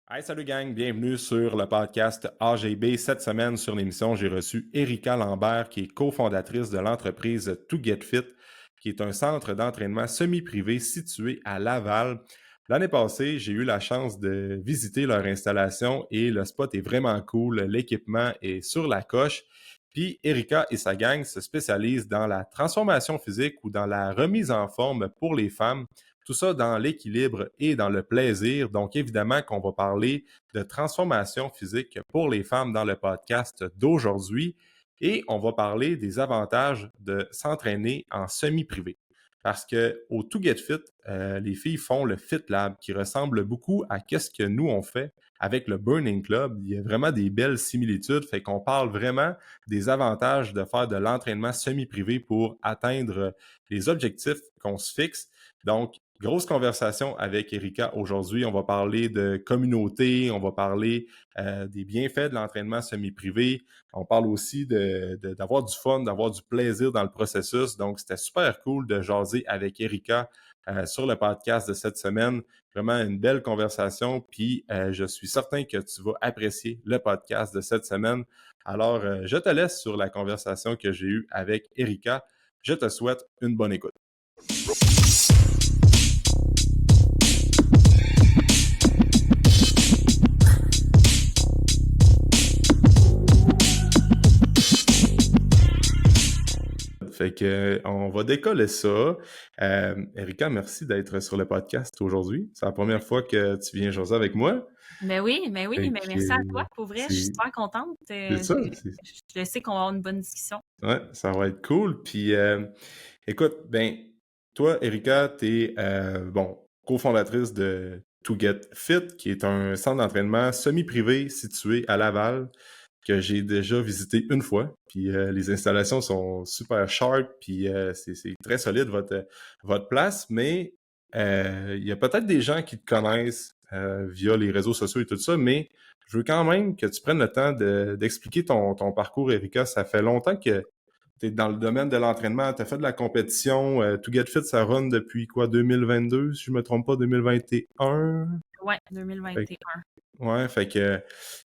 Hey, salut gang, bienvenue sur le podcast AGB. Cette semaine, sur l'émission, j'ai reçu Erika Lambert, qui est cofondatrice de l'entreprise To Get Fit, qui est un centre d'entraînement semi-privé situé à Laval. L'année passée, j'ai eu la chance de visiter leur installation et le spot est vraiment cool. L'équipement est sur la coche. Puis Erika et sa gang se spécialisent dans la transformation physique ou dans la remise en forme pour les femmes. Tout ça dans l'équilibre et dans le plaisir. Donc, évidemment qu'on va parler de transformation physique pour les femmes dans le podcast d'aujourd'hui et on va parler des avantages de s'entraîner en semi-privé. Parce que au To Get Fit, les filles font le Fit Lab qui ressemble beaucoup à ce que nous on fait avec le Burning Club. Il y a vraiment des belles similitudes, fait qu'on parle vraiment des avantages de faire de l'entraînement semi-privé pour atteindre les objectifs qu'on se fixe. Donc, grosse conversation avec Erika aujourd'hui. On va parler de communauté, on va parler des bienfaits de l'entraînement semi-privé. On parle aussi d'avoir du fun, d'avoir du plaisir dans le processus. Donc, c'était super cool de jaser avec Erika sur le podcast de cette semaine. Vraiment une belle conversation. Puis, je suis certain que tu vas apprécier le podcast de cette semaine. Alors, je te laisse sur la conversation que j'ai eue avec Erika. Je te souhaite une bonne écoute. Fait que on va décoller ça. Erika, merci d'être sur le podcast aujourd'hui. C'est la première fois que tu viens jaser avec moi. Mais oui, Fait mais que merci à toi. Pour vrai, je suis c'est super contente. c'est ça. Je sais qu'on va avoir une bonne discussion. Ouais, ça va être cool. Puis écoute, ben toi, Erika, t'es cofondatrice de To Get Fit, qui est un centre d'entraînement semi-privé situé à Laval, que j'ai déjà visité une fois. Puis les installations sont super sharp, puis c'est très solide votre place, mais il y a peut-être des gens qui te connaissent via les réseaux sociaux et tout ça, mais je veux quand même que tu prennes le temps d'expliquer ton parcours, Erika. Ça fait longtemps que tu es dans le domaine de l'entraînement, tu as fait de la compétition. To Get Fit, ça run depuis quoi, 2022, si je me trompe pas, 2021? Ouais, Fait 2021. Ouais, fait que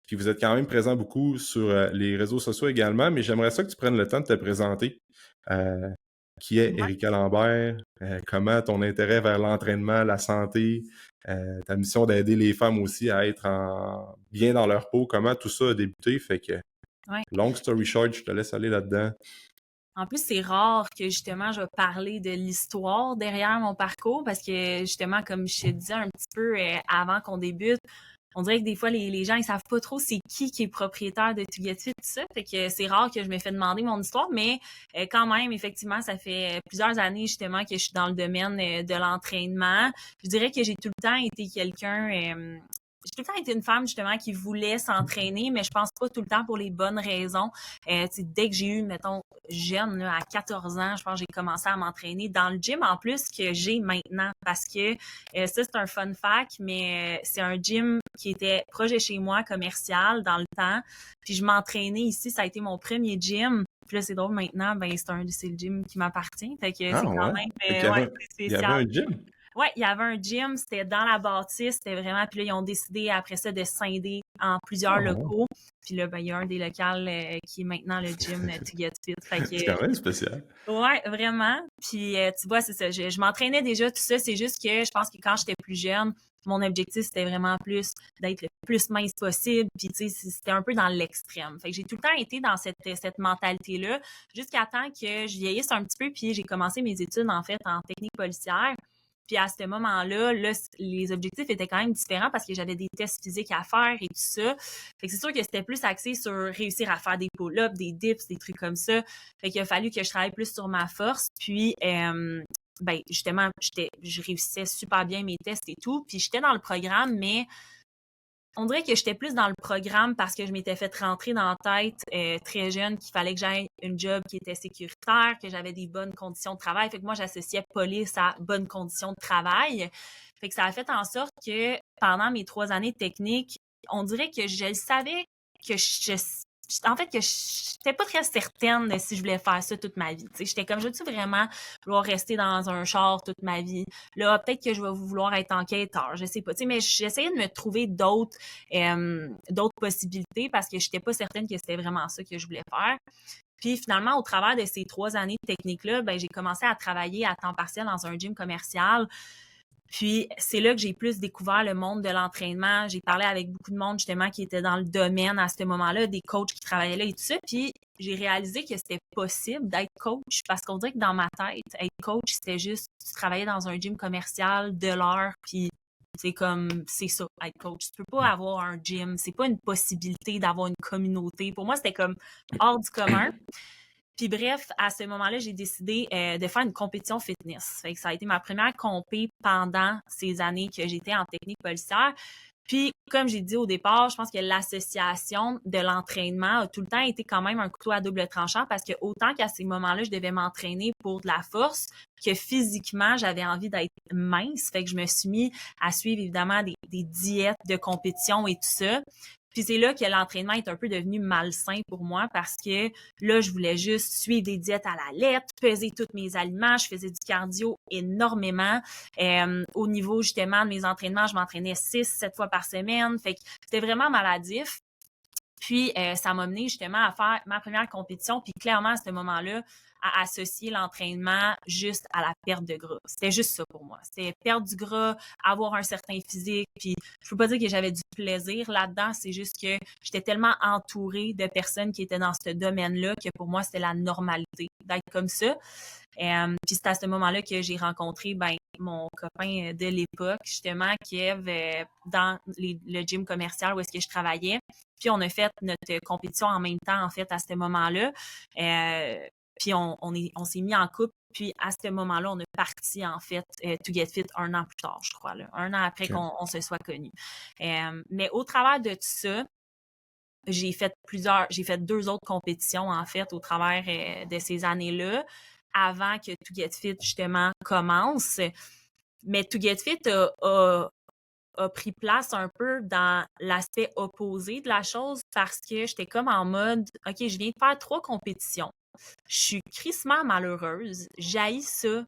puis vous êtes quand même présent beaucoup sur les réseaux sociaux également, mais j'aimerais ça que tu prennes le temps de te présenter. Euh, qui est Ouais. Erika Lambert? Comment ton intérêt vers l'entraînement, la santé, ta mission d'aider les femmes aussi à être bien dans leur peau, comment tout ça a débuté? Fait que, Ouais. long story short, je te laisse aller là-dedans. En plus, c'est rare que justement je vais parler de l'histoire derrière mon parcours parce que justement, comme je te disais un petit peu avant qu'on débute, on dirait que des fois les gens ils savent pas trop c'est qui est propriétaire de To Get Fit, tout ça. Fait que c'est rare que je me fais demander mon histoire, mais quand même, effectivement, ça fait plusieurs années justement que je suis dans le domaine de l'entraînement. Je dirais que j'ai tout le temps été j'ai tout le temps été une femme justement qui voulait s'entraîner, mais je pense pas tout le temps pour les bonnes raisons. Dès que j'ai eu, mettons, jeune, là, à 14 ans, je pense que j'ai commencé à m'entraîner dans le gym en plus que j'ai maintenant parce que ça, c'est un fun fact, mais c'est un gym qui était proche de chez moi, commercial, dans le temps. Puis je m'entraînais ici, ça a été mon premier gym. Puis là, c'est drôle, maintenant, ben c'est le gym qui m'appartient. Fait que Ah c'est quand ouais? même, Fait qu'il ouais, c'est il y avait spécial. un gym? Ouais, il y avait un gym, c'était dans la bâtisse, c'était vraiment. Puis là, ils ont décidé après ça de scinder en plusieurs Ah ouais. locaux. Puis là, ben, il y a un des locales qui est maintenant le gym To Get Fit. Fait C'est que, quand même spécial. ouais, vraiment. Puis tu vois, c'est ça. Je m'entraînais déjà, tout ça. C'est juste que je pense que quand j'étais plus jeune, mon objectif, c'était vraiment plus d'être le plus mince possible. Puis tu sais, c'était un peu dans l'extrême. Fait que j'ai tout le temps été dans cette mentalité-là jusqu'à temps que je vieillisse un petit peu. Puis j'ai commencé mes études, en fait, en technique policière. Puis à ce moment-là, là, les objectifs étaient quand même différents parce que j'avais des tests physiques à faire et tout ça. Fait que c'est sûr que c'était plus axé sur réussir à faire des pull-ups, des dips, des trucs comme ça. Fait qu'il a fallu que je travaille plus sur ma force. Puis ben justement, je réussissais super bien mes tests et tout. Puis j'étais dans le programme, mais on dirait que j'étais plus dans le programme parce que je m'étais fait rentrer dans la tête très jeune qu'il fallait que j'aie une job qui était sécuritaire, que j'avais des bonnes conditions de travail. Fait que moi, j'associais police à bonnes conditions de travail. Fait que ça a fait en sorte que pendant mes 3 années techniques, on dirait que je savais que en fait, que j'étais pas très certaine de si je voulais faire ça toute ma vie. Tu sais, j'étais comme, je veux-tu vraiment vouloir rester dans un char toute ma vie? Là, peut-être que je vais vouloir être enquêteur, je sais pas. Tu sais, mais j'essayais de me trouver d'autres possibilités parce que j'étais pas certaine que c'était vraiment ça que je voulais faire. Puis finalement, au travers de ces 3 années de technique-là, ben, j'ai commencé à travailler à temps partiel dans un gym commercial. Puis c'est là que j'ai plus découvert le monde de l'entraînement. J'ai parlé avec beaucoup de monde justement qui était dans le domaine à ce moment-là, des coachs qui travaillaient là et tout ça. Puis j'ai réalisé que c'était possible d'être coach parce qu'on dirait que dans ma tête, être coach, c'était juste tu travaillais dans un gym commercial de l'heure, puis c'est ça, être coach. Tu peux pas avoir un gym, c'est pas une possibilité d'avoir une communauté. Pour moi, c'était comme hors du commun. Puis bref, à ce moment-là, j'ai décidé de faire une compétition fitness. Fait que ça a été ma première compé pendant ces années que j'étais en technique policière. Puis, comme j'ai dit au départ, je pense que l'association de l'entraînement a tout le temps été quand même un couteau à double tranchant parce que autant qu'à ces moments-là, je devais m'entraîner pour de la force, que physiquement, j'avais envie d'être mince. Fait que je me suis mis à suivre évidemment des diètes de compétition et tout ça. Puis c'est là que l'entraînement est un peu devenu malsain pour moi parce que là, je voulais juste suivre des diètes à la lettre, peser tous mes aliments. Je faisais du cardio énormément. Au niveau justement de mes entraînements, je m'entraînais 6-7 fois par semaine. Fait que c'était vraiment maladif. Puis, ça m'a mené justement à faire ma première compétition. Puis clairement, à ce moment-là, à associer l'entraînement juste à la perte de gras. C'était juste ça pour moi. C'était perdre du gras, avoir un certain physique. Puis, je peux pas dire que j'avais du plaisir là-dedans. C'est juste que j'étais tellement entourée de personnes qui étaient dans ce domaine-là que pour moi, c'était la normalité d'être comme ça. Puis c'est à ce moment-là que j'ai rencontré mon copain de l'époque, justement, Kev, dans le gym commercial où est-ce que je travaillais. Puis on a fait notre compétition en même temps, en fait, à ce moment-là. Puis on s'est mis en couple. Puis à ce moment-là, on a parti, en fait, To Get Fit 1 an plus tard, je crois, là, 1 an après OK. qu'on se soit connus. Mais au travers de tout ça, j'ai fait 2 autres compétitions, en fait, au travers de ces années-là, avant que To Get Fit, justement, commence. Mais To Get Fit a pris place un peu dans l'aspect opposé de la chose parce que j'étais comme en mode, OK, je viens de faire 3 compétitions. Je suis crissement malheureuse. J'haïs ça,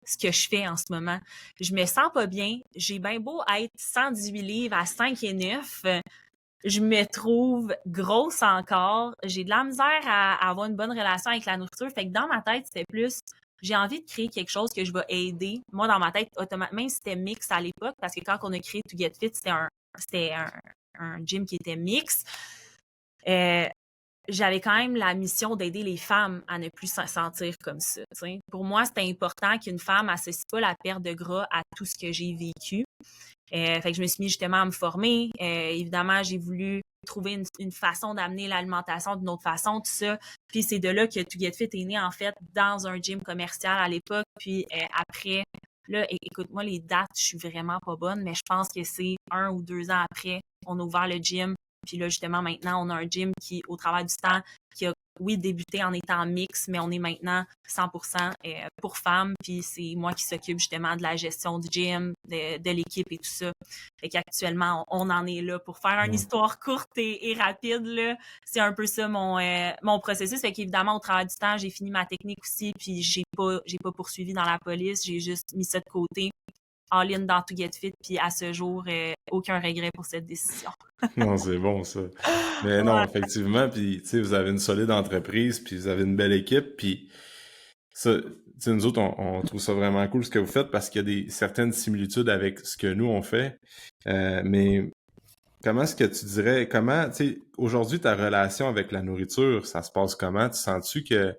ce que je fais en ce moment. Je me sens pas bien. J'ai bien beau être 118 livres à 5 et 9. Je me trouve grosse encore. J'ai de la misère à avoir une bonne relation avec la nourriture. Fait que dans ma tête, c'était plus, j'ai envie de créer quelque chose que je vais aider. Moi, dans ma tête, automatiquement, même si c'était mix à l'époque, parce que quand on a créé To Get Fit, c'était un gym qui était mix. J'avais quand même la mission d'aider les femmes à ne plus se sentir comme ça. T'sais. Pour moi, c'était important qu'une femme n'associe pas la perte de gras à tout ce que j'ai vécu. Fait que je me suis mis justement à me former. Évidemment, j'ai voulu trouver une façon d'amener l'alimentation d'une autre façon, tout ça. Puis c'est de là que To Get Fit est né, en fait, dans un gym commercial à l'époque. Puis après, là, écoute-moi, les dates, je suis vraiment pas bonne, mais je pense que c'est 1 ou 2 ans après, on a ouvert le gym. Puis là, justement, maintenant, on a un gym qui, au travers du temps, qui a, oui, débuté en étant mix, mais on est maintenant 100% pour femmes. Puis c'est moi qui s'occupe justement de la gestion du gym, de l'équipe et tout ça. Fait qu'actuellement, on en est là. Pour faire une histoire courte et rapide, là, c'est un peu ça mon processus. Fait qu'évidemment, au travers du temps, j'ai fini ma technique aussi, puis j'ai pas poursuivi dans la police. J'ai juste mis ça de côté. All-in dans To Get Fit, puis à ce jour, aucun regret pour cette décision. Non, c'est bon ça. Mais non, Ouais. effectivement, puis tu sais, vous avez une solide entreprise, puis vous avez une belle équipe, puis ça, tu sais, nous autres, on trouve ça vraiment cool ce que vous faites parce qu'il y a certaines similitudes avec ce que nous on fait. Mais comment est-ce que tu dirais, tu sais, aujourd'hui ta relation avec la nourriture, ça se passe comment? Tu sens-tu que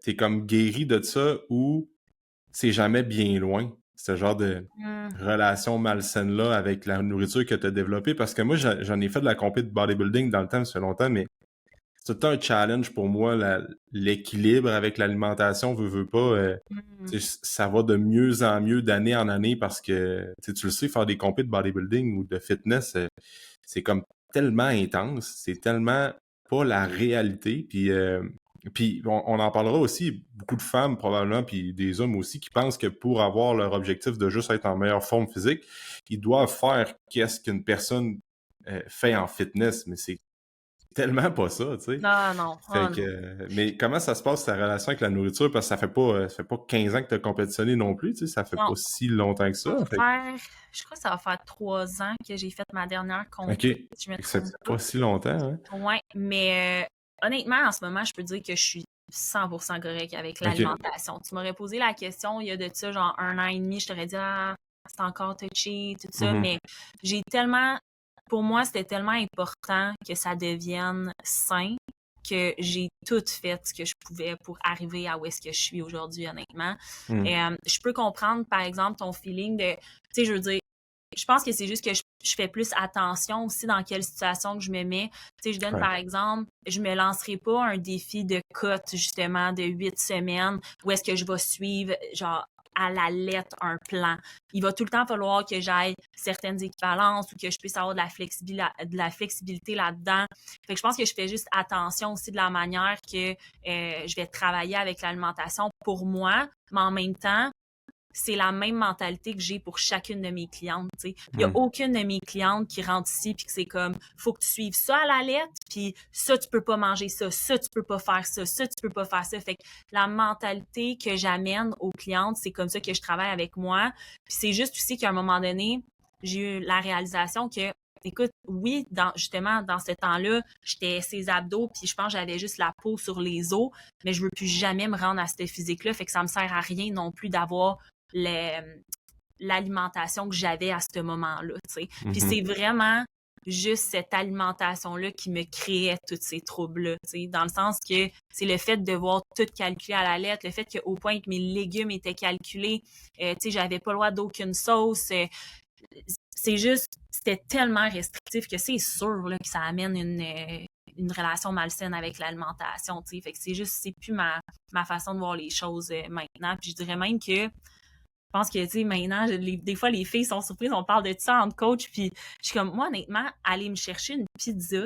t'es comme guéri de ça ou c'est jamais bien loin, ce genre de Mm. relation malsaine-là avec la nourriture que tu as développée? Parce que moi, j'en ai fait de la compétition de bodybuilding dans le temps, ça fait longtemps, mais c'est tout le temps un challenge pour moi, l'équilibre avec l'alimentation, veux pas, Mm. ça va de mieux en mieux d'année en année parce que tu le sais, faire des compétitions de bodybuilding ou de fitness, c'est comme tellement intense, c'est tellement pas la réalité, puis on en parlera aussi, beaucoup de femmes probablement, puis des hommes aussi, qui pensent que pour avoir leur objectif de juste être en meilleure forme physique, ils doivent faire qu'est-ce qu'une personne fait en fitness, mais c'est tellement pas ça, tu sais. Non, non, Fait oh que, non. mais comment ça se passe ta relation avec la nourriture? Parce que ça fait pas 15 ans que tu as compétitionné non plus, tu sais, ça fait Non, pas si longtemps que ça ça. Fait va faire, je crois que ça va faire 3 ans que j'ai fait ma dernière OK. compé, Fait si je me que trompe c'est pas. pas si longtemps, hein? Ouais, mais honnêtement, en ce moment, je peux dire que je suis 100% correct avec OK. l'alimentation. Tu m'aurais posé la question il y a de ça, genre 1 an et demi, je t'aurais dit, ah, c'est encore touchy, tout ça, Mhm. mais j'ai tellement, pour moi, c'était tellement important que ça devienne sain que j'ai tout fait ce que je pouvais pour arriver à où est-ce que je suis aujourd'hui, honnêtement. Mhm. Je peux comprendre, par exemple, ton feeling de, tu sais, je veux dire, je pense que c'est juste que je fais plus attention aussi dans quelle situation que je me mets. Tu sais, je donne Ouais. par exemple, je me lancerai pas un défi de cote justement de 8 semaines où est-ce que je vais suivre genre à la lettre un plan. Il va tout le temps falloir que j'aille certaines équivalences ou que je puisse avoir de la flexibilité là-dedans. Fait que je pense que je fais juste attention aussi de la manière que je vais travailler avec l'alimentation pour moi, mais en même temps, c'est la même mentalité que j'ai pour chacune de mes clientes. Il y a Mhm. aucune de mes clientes qui rentre ici puis que c'est comme faut que tu suives ça à la lettre, puis ça tu peux pas manger ça tu peux pas faire ça tu peux pas faire ça. Fait que la mentalité que j'amène aux clientes, c'est comme ça que je travaille avec moi. Puis c'est juste aussi qu'à un moment donné, j'ai eu la réalisation que écoute, oui, justement, dans ce temps-là, j'étais ses abdos, puis je pense que j'avais juste la peau sur les os, mais je veux plus jamais me rendre à cette physique-là, fait que ça me sert à rien non plus d'avoir l'alimentation que j'avais à ce moment-là, tu sais. Puis Mhm. c'est vraiment juste cette alimentation-là qui me créait tous ces troubles-là, tu sais, dans le sens que c'est le fait de devoir tout calculer à la lettre, le fait qu'au point que mes légumes étaient calculés, tu sais, j'avais pas le droit d'aucune sauce, c'est juste, c'était tellement restrictif que c'est sûr là, que ça amène une relation malsaine avec l'alimentation, tu sais. Fait que c'est juste, c'est plus ma façon de voir les choses maintenant. Puis je dirais même que je pense que, tu sais, maintenant, des fois, les filles sont surprises, on parle de ça entre coach, puis je suis comme, moi, honnêtement, aller me chercher une pizza,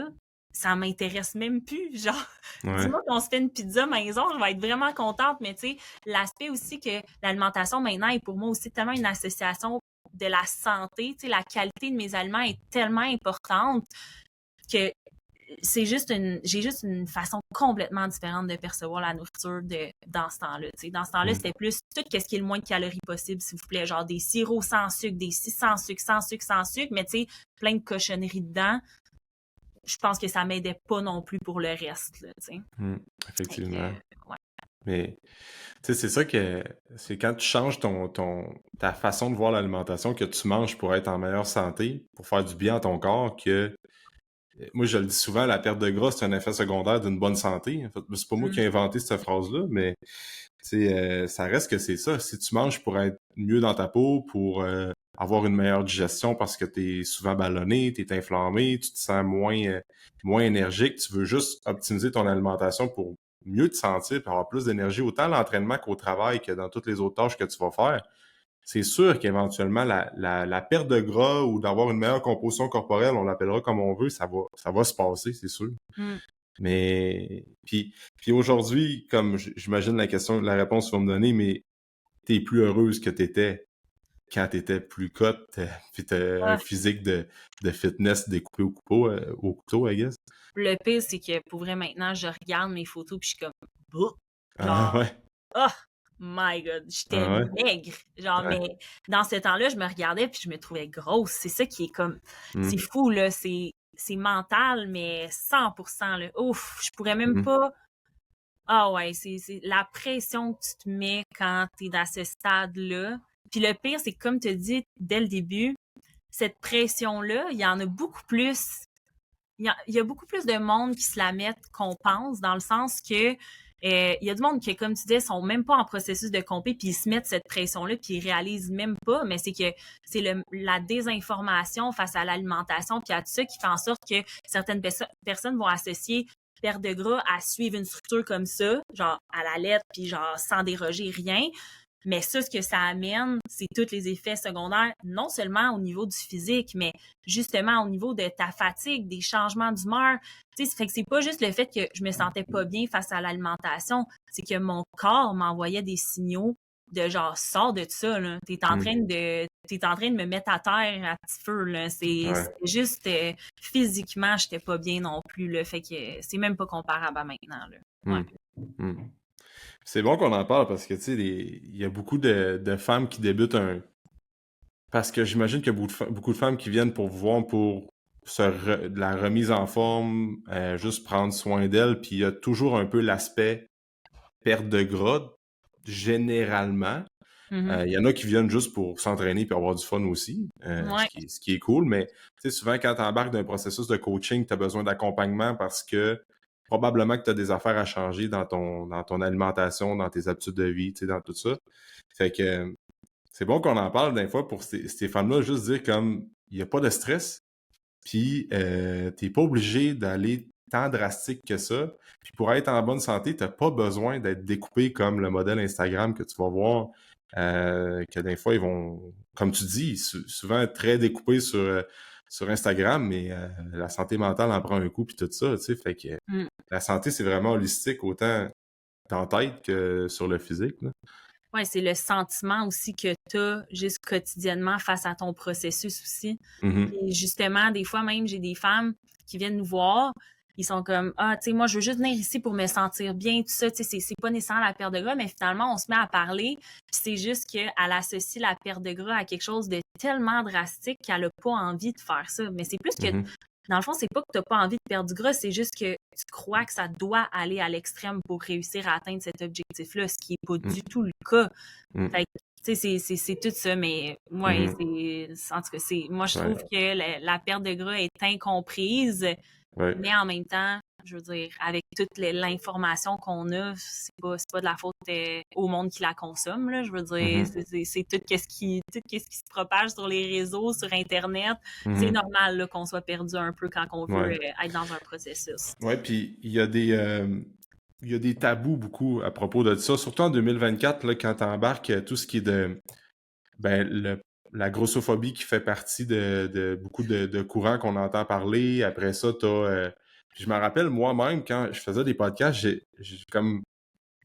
ça m'intéresse même plus. Genre, Ouais. dis-moi qu'on se fait une pizza maison, je vais être vraiment contente, mais tu sais, l'aspect aussi que l'alimentation maintenant est pour moi aussi tellement une association de la santé, tu sais, la qualité de mes aliments est tellement importante que j'ai juste une façon complètement différente de percevoir la nourriture dans ce temps-là. Tu sais. Dans ce temps-là, Mhm. c'était plus tout ce qui est le moins de calories possible, s'il vous plaît. Genre des sirops sans sucre, des six sans sucre, sans sucre, sans sucre, mais tu sais, plein de cochonneries dedans. Je pense que ça m'aidait pas non plus pour le reste, là, tu sais. Mhm. Fait que, Effectivement. ouais. Mais tu sais, c'est ça que c'est quand tu changes ta façon de voir l'alimentation que tu manges pour être en meilleure santé, pour faire du bien à ton corps, que moi je le dis souvent, la perte de gras, c'est un effet secondaire d'une bonne santé. En fait, c'est pas moi qui ai Mm. inventé cette phrase-là, mais tu sais, ça reste que c'est ça. Si tu manges pour être mieux dans ta peau, pour avoir une meilleure digestion parce que tu es souvent ballonné, tu es inflammé, tu te sens moins énergique, tu veux juste optimiser ton alimentation pour mieux te sentir, pour avoir plus d'énergie, autant à l'entraînement qu'au travail, que dans toutes les autres tâches que tu vas faire, c'est sûr qu'éventuellement, la perte de gras ou d'avoir une meilleure composition corporelle, on l'appellera comme on veut, ça va se passer, c'est sûr. Mm. Mais puis aujourd'hui, comme j'imagine la réponse que tu vas me donner, mais t'es plus heureuse que t'étais quand t'étais plus cote, puis t'as un Ah, physique de fitness découpé au couteau, I guess. le pire, c'est que pour vrai, maintenant, je regarde mes photos puis je suis comme, oh! Ah Genre, ouais, oh my God, j'étais ah ouais, maigre. Genre, ouais. mais dans ce temps-là, je me regardais puis je me trouvais grosse. C'est ça qui est comme, c'est Hum, fou, là. C'est mental, mais 100%, là. Ouf, je pourrais même hum, pas. Ah ouais, c'est la pression que tu te mets quand t'es dans ce stade-là. Puis le pire, c'est que comme tu dis dès le début, cette pression-là, il y en a beaucoup plus il y a beaucoup plus de monde qui se la mettent qu'on pense, dans le sens que il y a du monde qui, comme tu disais, sont même pas en processus de compé, puis ils se mettent cette pression-là, puis ils réalisent même pas, mais c'est que c'est la désinformation face à l'alimentation, puis à tout ça qui fait en sorte que certaines personnes vont associer perte de gras à suivre une structure comme ça, genre à la lettre, puis genre sans déroger rien. Mais ça, ce que ça amène, c'est tous les effets secondaires, non seulement au niveau du physique, mais justement au niveau de ta fatigue, des changements d'humeur. Tu sais, ça fait que c'est pas juste le fait que je me sentais pas bien face à l'alimentation, c'est que mon corps m'envoyait des signaux de genre, sors de ça, là. T'es en train de me mettre à terre à petit feu, là. Ouais. C'était juste, physiquement, j'étais pas bien non plus, là. Fait que c'est même pas comparable à maintenant, là. Ouais. C'est bon qu'on en parle parce que, tu sais, il y a beaucoup de femmes qui débutent parce que j'imagine qu'il y a beaucoup de femmes qui viennent pour vous voir pour de la remise en forme, juste prendre soin d'elles, puis il y a toujours un peu l'aspect perte de gras, généralement. Il y en a qui viennent juste pour s'entraîner puis avoir du fun aussi, Ouais. ce qui est cool, mais tu sais, souvent quand tu embarques dans un processus de coaching, tu as besoin d'accompagnement parce que probablement que tu as des affaires à changer dans ton alimentation, dans tes habitudes de vie, tu sais, dans tout ça. Fait que c'est bon qu'on en parle des fois pour ces femmes-là, juste dire comme il n'y a pas de stress, puis t'es pas obligé d'aller tant drastique que ça. Puis pour être en bonne santé, t'as pas besoin d'être découpé comme le modèle Instagram que tu vas voir, que des fois ils vont, comme tu dis, souvent très découpé sur Instagram, mais la santé mentale en prend un coup puis tout ça, tu sais. Fait que la santé, c'est vraiment holistique, autant dans la tête que sur le physique, là. Ouais, c'est le sentiment aussi que tu as juste quotidiennement face à ton processus aussi. Mhm. Puis justement, des fois même, j'ai des femmes qui viennent nous voir, ils sont comme ah, tu sais, moi je veux juste venir ici pour me sentir bien, tout ça, tu sais, c'est pas nécessairement la perte de gras, mais finalement on se met à parler, puis c'est juste qu'elle associe la perte de gras à quelque chose de tellement drastique qu'elle a pas envie de faire ça. Mais c'est plus que Mhm. dans le fond, c'est pas que tu n'as pas envie de perdre du gras, c'est juste que tu crois que ça doit aller à l'extrême pour réussir à atteindre cet objectif-là, ce qui n'est pas du tout le cas. Fait que, tu sais, c'est tout ça, mais ouais, en tout cas, moi, je trouve que la perte de gras est incomprise, mais en même temps, je veux dire, avec toute l'information qu'on a, c'est pas de la faute au monde qui la consomme, là. Je veux dire, c'est tout ce qui se propage sur les réseaux, sur Internet. C'est normal, là, qu'on soit perdu un peu quand on veut être dans un processus. Ouais, puis il y a des tabous beaucoup à propos de ça, surtout en 2024, là, quand tu embarques tout ce qui est la grossophobie qui fait partie de beaucoup de courants qu'on entend parler. Après ça, je me rappelle moi-même, quand je faisais des podcasts,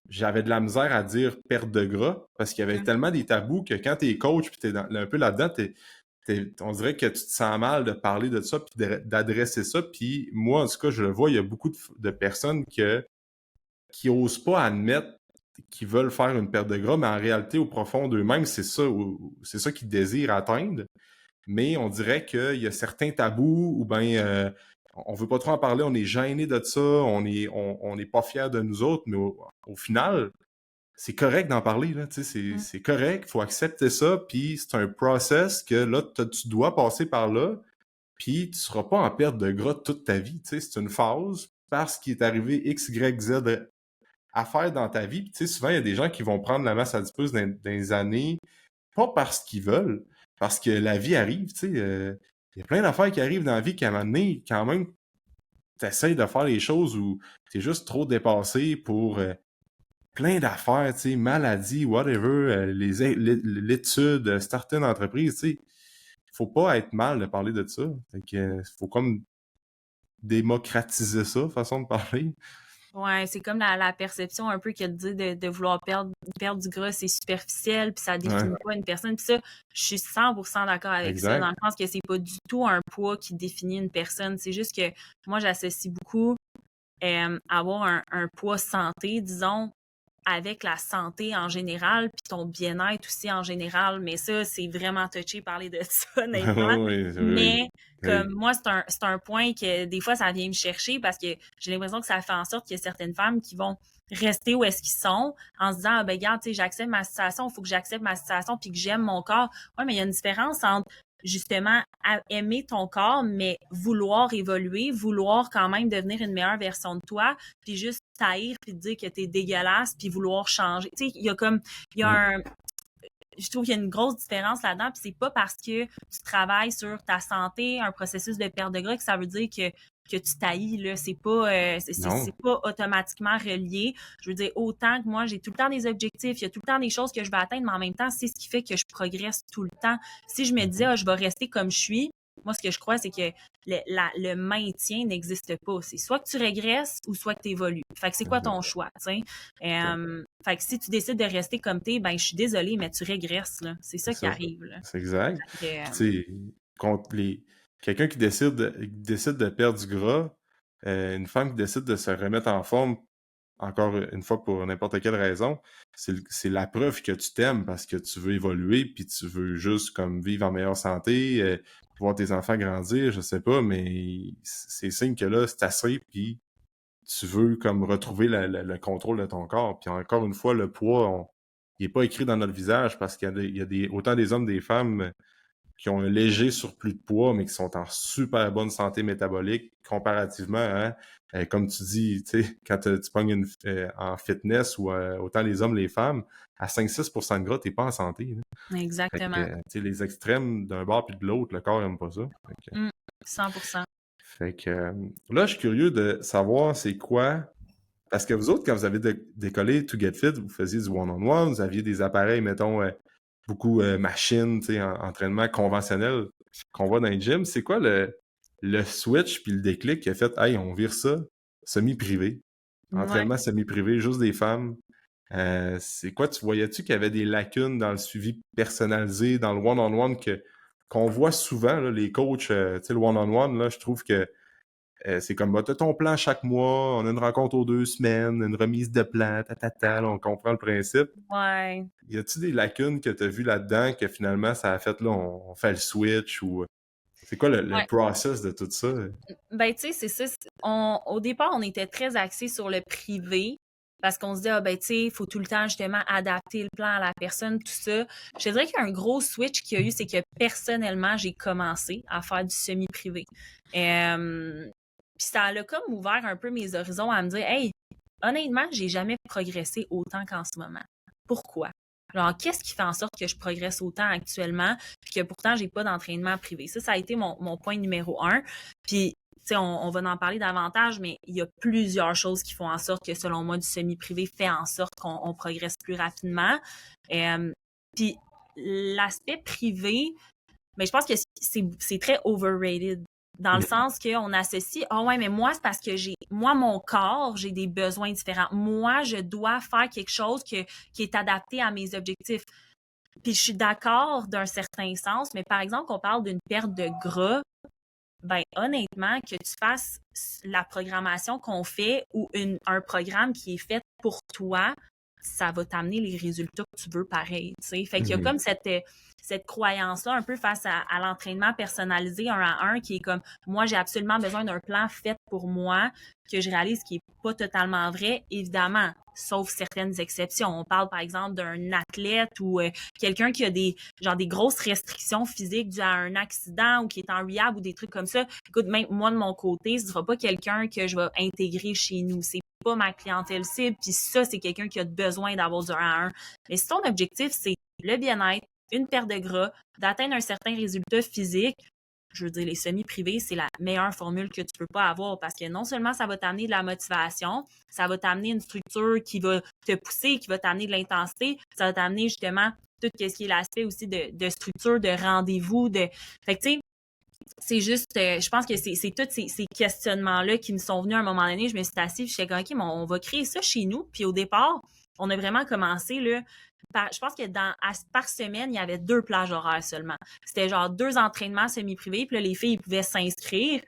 j'avais de la misère à dire perte de gras parce qu'il y avait tellement des tabous que quand t'es coach puis t'es un peu là-dedans, on dirait que tu te sens mal de parler de ça puis d'adresser ça. Puis moi, en tout cas, je le vois, il y a beaucoup de personnes qui osent pas admettre qu'ils veulent faire une perte de gras, mais en réalité, au profond d'eux-mêmes, c'est ça qu'ils désirent atteindre. Mais on dirait qu'il y a certains tabous ou bien on veut pas trop en parler, on est gêné de ça, on n'est pas fiers de nous autres, mais au final, c'est correct d'en parler, là, tu sais, c'est correct, il faut accepter ça, puis c'est un process que là, tu dois passer par là, puis tu seras pas en perte de gras toute ta vie, tu sais, c'est une phase parce qu'il est arrivé X, Y, Z à faire dans ta vie. Puis, tu sais, souvent, il y a des gens qui vont prendre la masse adipeuse dans les années, pas parce qu'ils veulent, parce que la vie arrive, tu sais. Il y a plein d'affaires qui arrivent dans la vie qu'à un moment donné, quand même, tu essaies de faire les choses où tu es juste trop dépassé pour plein d'affaires, tu sais, maladies, whatever, l'étude, starter une entreprise, tu sais. Faut pas être mal de parler de ça. Fait que, faut comme démocratiser ça, façon de parler. Ouais, c'est comme la perception un peu qu'il dit de vouloir perdre du gras, c'est superficiel, puis ça définit pas une personne. Puis ça, je suis 100% d'accord avec ça, dans le sens que c'est pas du tout un poids qui définit une personne. C'est juste que moi, j'associe beaucoup avoir un poids santé, disons, avec la santé en général, puis ton bien-être aussi en général. Mais ça, c'est vraiment touché parler de ça, honnêtement. Mais comme moi, c'est un point que des fois, ça vient me chercher parce que j'ai l'impression que ça fait en sorte qu'il y a certaines femmes qui vont rester où est-ce qu'ils sont en se disant, ah, ben, regarde, tu sais, j'accepte ma situation, il faut que j'accepte ma situation puis que j'aime mon corps. Ouais, mais il y a une différence entre justement aimer ton corps, mais vouloir évoluer, vouloir quand même devenir une meilleure version de toi, puis juste t'haïr puis te dire que t'es dégueulasse puis vouloir changer. Tu sais, il y a un, je trouve qu'il y a une grosse différence là-dedans, puis c'est pas parce que tu travailles sur ta santé, un processus de perte de gras, que ça veut dire que tu taillis, là. C'est pas automatiquement relié. Je veux dire, autant que moi, j'ai tout le temps des objectifs, il y a tout le temps des choses que je vais atteindre, mais en même temps, c'est ce qui fait que je progresse tout le temps. Si je me disais, je vais rester comme je suis, moi, ce que je crois, c'est que le maintien n'existe pas. C'est soit que tu régresses ou soit que tu évolues. Fait que c'est quoi ton choix, tu sais? Fait que si tu décides de rester comme t'es, ben, je suis désolée, mais tu régresses, là. C'est C'est ça qui ça. arrive, là. C'est exact. Fait Puis, tu sais, contre quelqu'un qui décide de perdre du gras, une femme qui décide de se remettre en forme, encore une fois pour n'importe quelle raison, c'est la preuve que tu t'aimes parce que tu veux évoluer puis tu veux juste comme vivre en meilleure santé, voir tes enfants grandir, je sais pas, mais c'est signe que là, c'est assez puis tu veux comme retrouver le contrôle de ton corps. Puis encore une fois, le poids, il est pas écrit dans notre visage parce qu'il y a autant des hommes des femmes qui ont un léger surplus de poids, mais qui sont en super bonne santé métabolique comparativement à, comme tu dis, tu sais, quand tu pognes en fitness ou autant les hommes, les femmes, à 5-6% de gras, t'es pas en santé. Là. Fait que, exactement. tu sais, les extrêmes d'un bord puis de l'autre, le corps aime pas ça. 100%. Fait que là, je suis curieux de savoir c'est quoi. Parce que vous autres, quand vous avez décollé To Get Fit, vous faisiez du one-on-one, vous aviez des appareils, mettons, beaucoup machines, tu sais, entraînement conventionnel qu'on voit dans les gyms. C'est quoi le switch puis le déclic qui a fait « Hey, on vire ça semi-privé, Ouais. entraînement semi-privé, juste des femmes. » C'est quoi, voyais-tu qu'il y avait des lacunes dans le suivi personnalisé, dans le one-on-one qu'on voit souvent, là, les coachs, tu sais, le one-on-one, là, je trouve que c'est comme, bah, t'as ton plan chaque mois, on a une rencontre aux 2 semaines, une remise de plan, là, on comprend le principe. Ouais. Y a-tu des lacunes que t'as vues là-dedans que finalement ça a fait, là, on fait le switch ou c'est quoi le Ouais. process de tout ça? Ben, tu sais, c'est ça. Au départ, on était très axés sur le privé parce qu'on se dit, ah, ben, tu sais, il faut tout le temps, justement, adapter le plan à la personne, tout ça. Je te dirais qu'il y a un gros switch qu'il y a eu, c'est que personnellement, j'ai commencé à faire du semi-privé. Puis ça a comme ouvert un peu mes horizons à me dire, hey, honnêtement, j'ai jamais progressé autant qu'en ce moment. Pourquoi? Alors, qu'est-ce qui fait en sorte que je progresse autant actuellement puis que pourtant, j'ai pas d'entraînement privé? Ça a été mon point numéro 1. Puis, tu sais, on va en parler davantage, mais il y a plusieurs choses qui font en sorte que, selon moi, du semi-privé fait en sorte qu'on progresse plus rapidement. Puis, l'aspect privé, mais je pense que c'est très overrated. Dans le sens qu'on associe, ah ouais, mais moi, c'est parce que moi, mon corps, j'ai des besoins différents. Moi, je dois faire quelque chose qui est adapté à mes objectifs. Puis je suis d'accord d'un certain sens, mais par exemple, qu'on parle d'une perte de gras, ben honnêtement, que tu fasses la programmation qu'on fait ou un programme qui est fait pour toi, ça va t'amener les résultats que tu veux pareil, tu sais. Fait qu'il y a comme cette croyance-là un peu face à l'entraînement personnalisé 1 à 1 qui est comme, moi, j'ai absolument besoin d'un plan fait pour moi que je réalise qui est pas totalement vrai, évidemment, sauf certaines exceptions. On parle, par exemple, d'un athlète ou quelqu'un qui a des grosses restrictions physiques dues à un accident ou qui est en rehab ou des trucs comme ça. Écoute, même moi, de mon côté, ce sera pas quelqu'un que je vais intégrer chez nous. C'est pas ma clientèle cible, puis ça, c'est quelqu'un qui a besoin d'avoir du 1 à 1. Mais si ton objectif, c'est le bien-être, une perte de gras, d'atteindre un certain résultat physique, je veux dire, les semi-privés, c'est la meilleure formule que tu peux pas avoir parce que non seulement ça va t'amener de la motivation, ça va t'amener une structure qui va te pousser, qui va t'amener de l'intensité, ça va t'amener justement tout ce qui est l'aspect aussi de structure, de rendez-vous, Fait que tu sais, c'est juste, je pense que c'est tous ces questionnements-là qui me sont venus à un moment donné. Je me suis assise, je suis comme, OK, mais on va créer ça chez nous. Puis au départ, on a vraiment commencé, là, je pense que par semaine, il y avait 2 plages horaires seulement. C'était genre 2 entraînements semi-privés. Puis là, les filles pouvaient s'inscrire.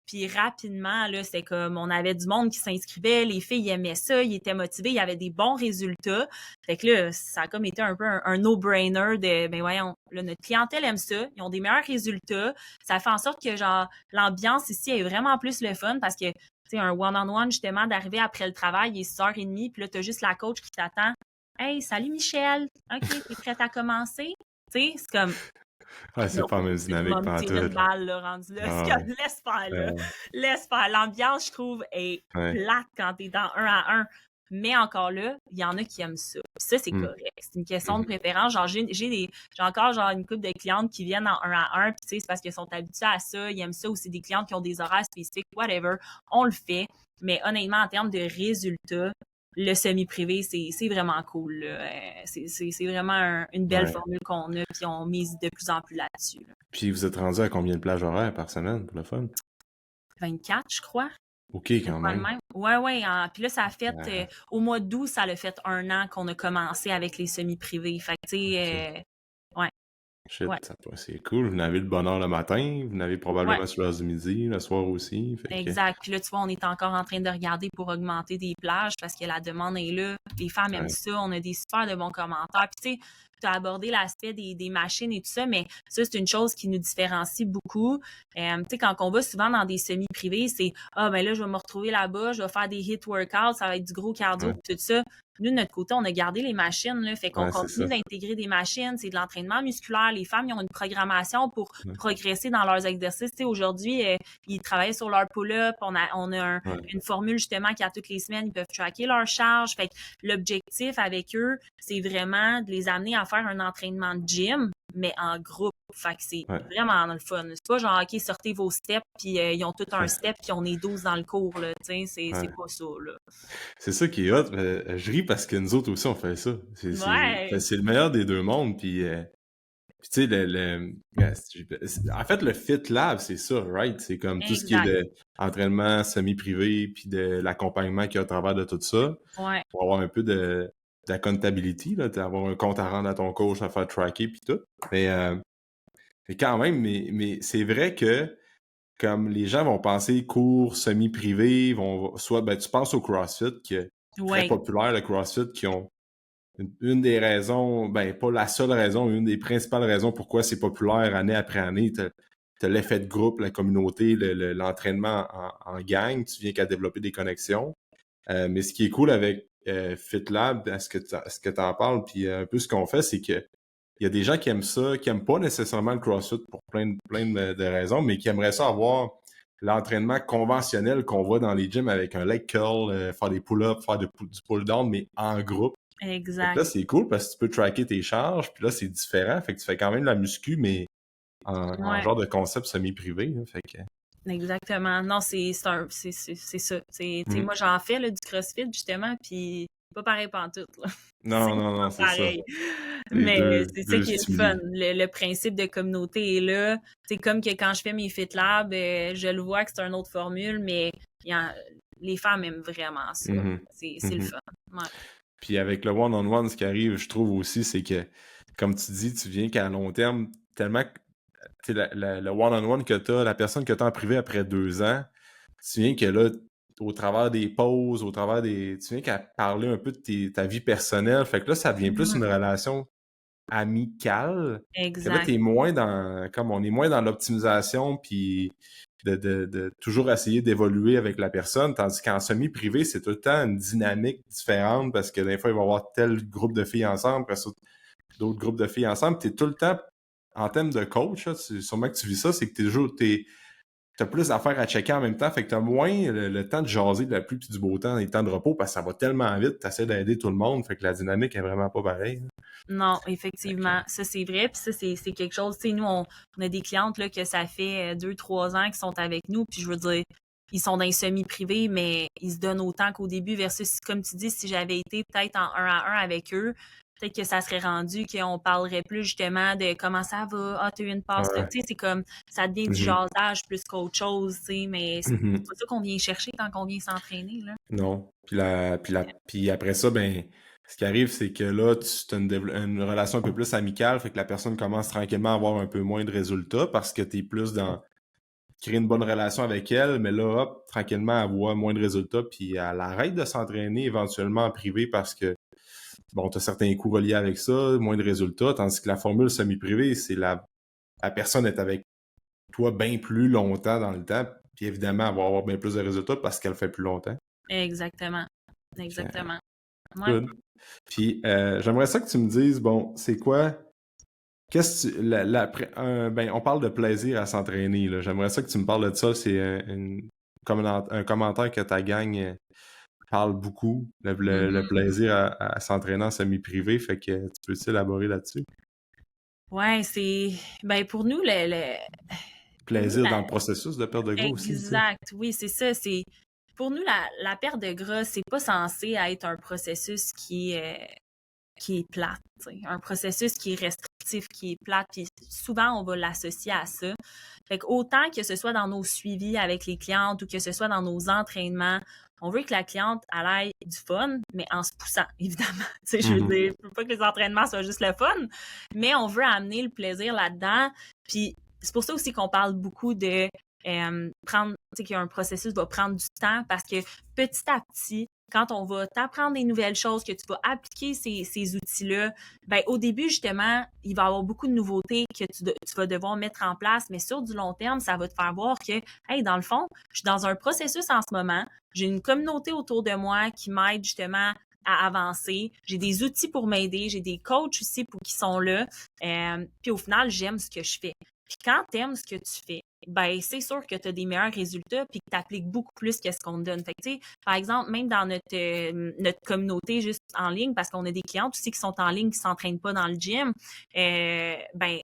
Puis rapidement, là, c'est comme on avait du monde qui s'inscrivait, les filles aimaient ça, ils étaient motivés, il y avait des bons résultats. Fait que là, ça a comme été un peu un no-brainer de ben voyons, là, notre clientèle aime ça, ils ont des meilleurs résultats. Ça fait en sorte que genre l'ambiance ici est vraiment plus le fun parce que tu sais, un one-on-one, justement, d'arriver après le travail, il est 6h30, puis là, t'as juste la coach qui t'attend. Hey, salut Michel! OK, t'es prête à commencer? Tu sais, c'est comme Ouais, c'est non, pas la même tu vas dynamique me tirer une pantoute. balle, là, rendu là. Ah C'est ouais. comme, laisse faire, là. Euh, Laisse faire. L'ambiance, je trouve, est ouais. plate quand t'es dans 1 à 1. Mais encore là, il y en a qui aiment ça. Puis ça, c'est Mm. correct. C'est une question de Mhm. préférence. Genre, j'ai encore genre une couple de clientes qui viennent en 1 à 1, puis tu sais, c'est parce qu'elles sont habituées à ça. Ils aiment ça, ou c'est des clientes qui ont des horaires spécifiques, whatever. On le fait. Mais honnêtement, en termes de résultats, le semi-privé, c'est vraiment cool, là. C'est vraiment une belle Ouais. formule qu'on a, puis on mise de plus en plus là-dessus, là. Puis vous êtes rendu à combien de plages horaires par semaine pour le fun? 24, je crois. OK, De quand quoi de même. même? Ouais, ouais. Puis là, ça a fait, Euh, au mois d'août, ça a fait 1 an qu'on a commencé avec les semi-privés. Fait que, tu OK. sais, ouais, Shit, ouais, c'est cool. Vous n'avez le bonheur le matin, vous n'avez ouais. probablement sur l'heure du midi, le soir aussi. Fait que, Exact. Puis là, tu vois, on est encore en train de regarder pour augmenter des plages parce que la demande est là. Les femmes aiment ouais, ça. On a des super de bons commentaires. Puis, tu sais, tu as abordé l'aspect des machines et tout ça, mais ça, c'est une chose qui nous différencie beaucoup. Tu sais, quand on va souvent dans des semi-privés, c'est ah, ben là, je vais me retrouver là-bas, je vais faire des hit workouts, ça va être du gros cardio, ouais, puis tout ça. Nous, de notre côté, on a gardé les machines, là. Fait qu'on ouais, c'est continue ça. d'intégrer des machines. C'est de l'entraînement musculaire. Les femmes, ils ont une programmation pour Ouais, progresser dans leurs exercices. Tu sais, aujourd'hui, ils travaillent sur leur pull-up. On a ouais, une formule justement qui, à toutes les semaines, ils peuvent tracker leur charge. Fait que l'objectif avec eux, c'est vraiment de les amener à faire un entraînement de gym, mais en groupe. Fait que c'est ouais, vraiment le fun. C'est pas genre, OK, sortez vos steps, puis ils ont tout un ouais, step, puis on est 12 dans le cours, là. Tu sais, c'est ouais. pas ça, là. C'est ça qui est hot. Je ris parce que nous autres aussi, on fait ça. Ouais, C'est le meilleur des deux mondes. Puis tu sais, en fait, le Fit Lab, c'est ça, right? C'est comme tout ce qui est exact. de entraînement semi-privé, puis de l'accompagnement qu'il y a au travers de tout ça, Ouais, pour avoir un peu d'accountability, là, d'avoir un compte à rendre à ton coach, à faire tracker, puis tout. Mais, euh, mais quand même, mais c'est vrai que comme les gens vont penser cours semi-privé, soit ben tu penses au CrossFit, qui est très ouais, populaire, le CrossFit, qui ont une des raisons, ben pas la seule raison, une des principales raisons pourquoi c'est populaire année après année. T'as l'effet de groupe, la communauté, l'entraînement en gang, tu viens qu'à développer des connexions. Mais ce qui est cool avec FitLab, à ce que tu en parles, puis un peu ce qu'on fait, c'est que il y a des gens qui aiment ça, qui aiment pas nécessairement le CrossFit pour plein de raisons, mais qui aimeraient ça avoir l'entraînement conventionnel qu'on voit dans les gyms avec un leg curl, faire des pull-ups, faire du pull-down, mais en groupe. Fait que là, exact. c'est cool parce que tu peux tracker tes charges, puis là, c'est différent. Fait que tu fais quand même de la muscu, mais en Ouais. genre de concept semi-privé, là. Fait que... Exactement. Non, c'est ça. Tu sais, Mhm. moi, j'en fais là, du CrossFit, justement, puis c'est pas pareil pantoute, là. C'est Non, non, non, pas c'est ça. pareil. C'est Mais c'est ça deux qui est le fun. stimuli. Le principe de communauté est là. C'est comme que quand je fais mes FitLab, je le vois que c'est une autre formule, mais il y a- les femmes aiment vraiment ça. Mhm. C'est le Mhm. fun. Ouais. Puis avec le one-on-one, ce qui arrive, je trouve aussi, c'est que, comme tu dis, tu viens qu'à long terme, tellement que tu sais, le one-on-one que tu as, la personne que tu as en privé après 2 ans, tu viens que là, au travers des pauses, au travers des. Tu viens qu'à parler un peu de ta vie personnelle. Fait que là, ça devient plus Mhm. une relation amicale. Que là, Exact. t'es moins dans. Comme on est moins dans l'optimisation, puis de toujours essayer d'évoluer avec la personne. Tandis qu'en semi-privé, c'est tout le temps une dynamique différente parce que des fois, il va y avoir tel groupe de filles ensemble, après ça, d'autres groupes de filles ensemble. T'es tout le temps, en termes de coach, là, sûrement que tu vis ça, c'est que t'as plus d'affaires à checker en même temps, fait que t'as moins le temps de jaser de la pluie puis du beau temps, les temps de repos, parce que ça va tellement vite, t'essaies d'aider tout le monde, fait que la dynamique est vraiment pas pareille. Non, Fait que, effectivement, ça c'est vrai, puis ça c'est quelque chose, tu sais, nous on a des clientes là que ça fait 2, 3 ans qui sont avec nous, puis je veux dire, ils sont dans les semi-privés, mais ils se donnent autant qu'au début versus comme tu dis, si j'avais été peut-être en 1 à 1 avec eux, peut-être que ça serait rendu qu'on parlerait plus justement de comment ça va, ah t'as eu une passe, tu ouais. sais, c'est comme ça devient du Mhm. jasage plus qu'autre chose, tu sais, mais c'est Mhm. pas ça qu'on vient chercher quand on vient s'entraîner là. Non. Puis après ça, ben, ce qui arrive, c'est que là, tu as une relation un peu plus amicale, fait que la personne commence tranquillement à avoir un peu moins de résultats parce que tu es plus dans créer une bonne relation avec elle, mais là, hop, tranquillement, elle voit moins de résultats, puis elle arrête de s'entraîner éventuellement en privé parce que, bon, tu as certains coûts reliés avec ça, moins de résultats, tandis que la formule semi-privée, c'est la personne est avec toi bien plus longtemps dans le temps, puis évidemment, elle va avoir bien plus de résultats parce qu'elle fait plus longtemps. Exactement. Fait Exactement. que, Ouais. good. Puis j'aimerais ça que tu me dises, bon, c'est quoi, qu'est-ce que ben, on parle de plaisir à s'entraîner, là. J'aimerais ça que tu me parles de ça, c'est un commentaire que ta gang parle beaucoup, le Mhm. plaisir à s'entraîner en semi-privé, fait que tu peux-tu élaborer là-dessus? Ouais, c'est ben pour nous pour nous Plaisir dans le processus de perte de gras aussi, tu sais. exact. Oui, c'est ça, c'est pour nous, la perte de gras, c'est pas censé être un processus qui est plate, t'sais. Un processus qui est restrictif, qui est plate, puis souvent, on va l'associer à ça. Fait que autant que ce soit dans nos suivis avec les clientes ou que ce soit dans nos entraînements, on veut que la cliente elle ait du fun, mais en se poussant, évidemment. Tu sais, je veux dire, je veux pas que les entraînements soient juste le fun, mais on veut amener le plaisir là-dedans. Puis c'est pour ça aussi qu'on parle beaucoup de prendre, tu sais, qu'un processus va prendre du temps parce que petit à petit, quand on va t'apprendre des nouvelles choses, que tu vas appliquer ces outils-là, ben au début, justement, il va y avoir beaucoup de nouveautés que tu vas devoir mettre en place, mais sur du long terme, ça va te faire voir que, hey, dans le fond, je suis dans un processus en ce moment, j'ai une communauté autour de moi qui m'aide justement à avancer, j'ai des outils pour m'aider, j'ai des coachs aussi qui sont là, puis au final, j'aime ce que je fais. Puis quand t'aimes ce que tu fais, ben c'est sûr que tu as des meilleurs résultats puis que tu appliques beaucoup plus que ce qu'on te donne. Fait que, tu sais, par exemple, même dans notre communauté juste en ligne, parce qu'on a des clientes aussi qui sont en ligne, qui s'entraînent pas dans le gym, ben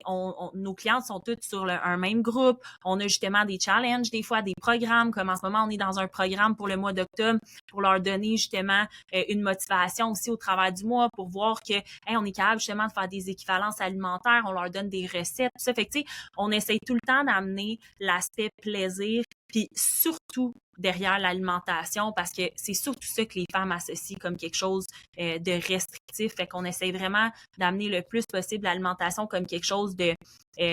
nos clientes sont toutes sur un même groupe. On a justement des challenges, des fois des programmes, comme en ce moment, on est dans un programme pour le mois d'octobre pour leur donner justement une motivation aussi au travers du mois pour voir que hey, on est capable justement de faire des équivalences alimentaires, on leur donne des recettes, tout ça. Fait que, tu sais, on essaye tout le temps d'amener l'aspect plaisir, puis surtout derrière l'alimentation, parce que c'est surtout ça que les femmes associent comme quelque chose de restrictif. Fait qu'on essaye vraiment d'amener le plus possible l'alimentation comme quelque chose de tu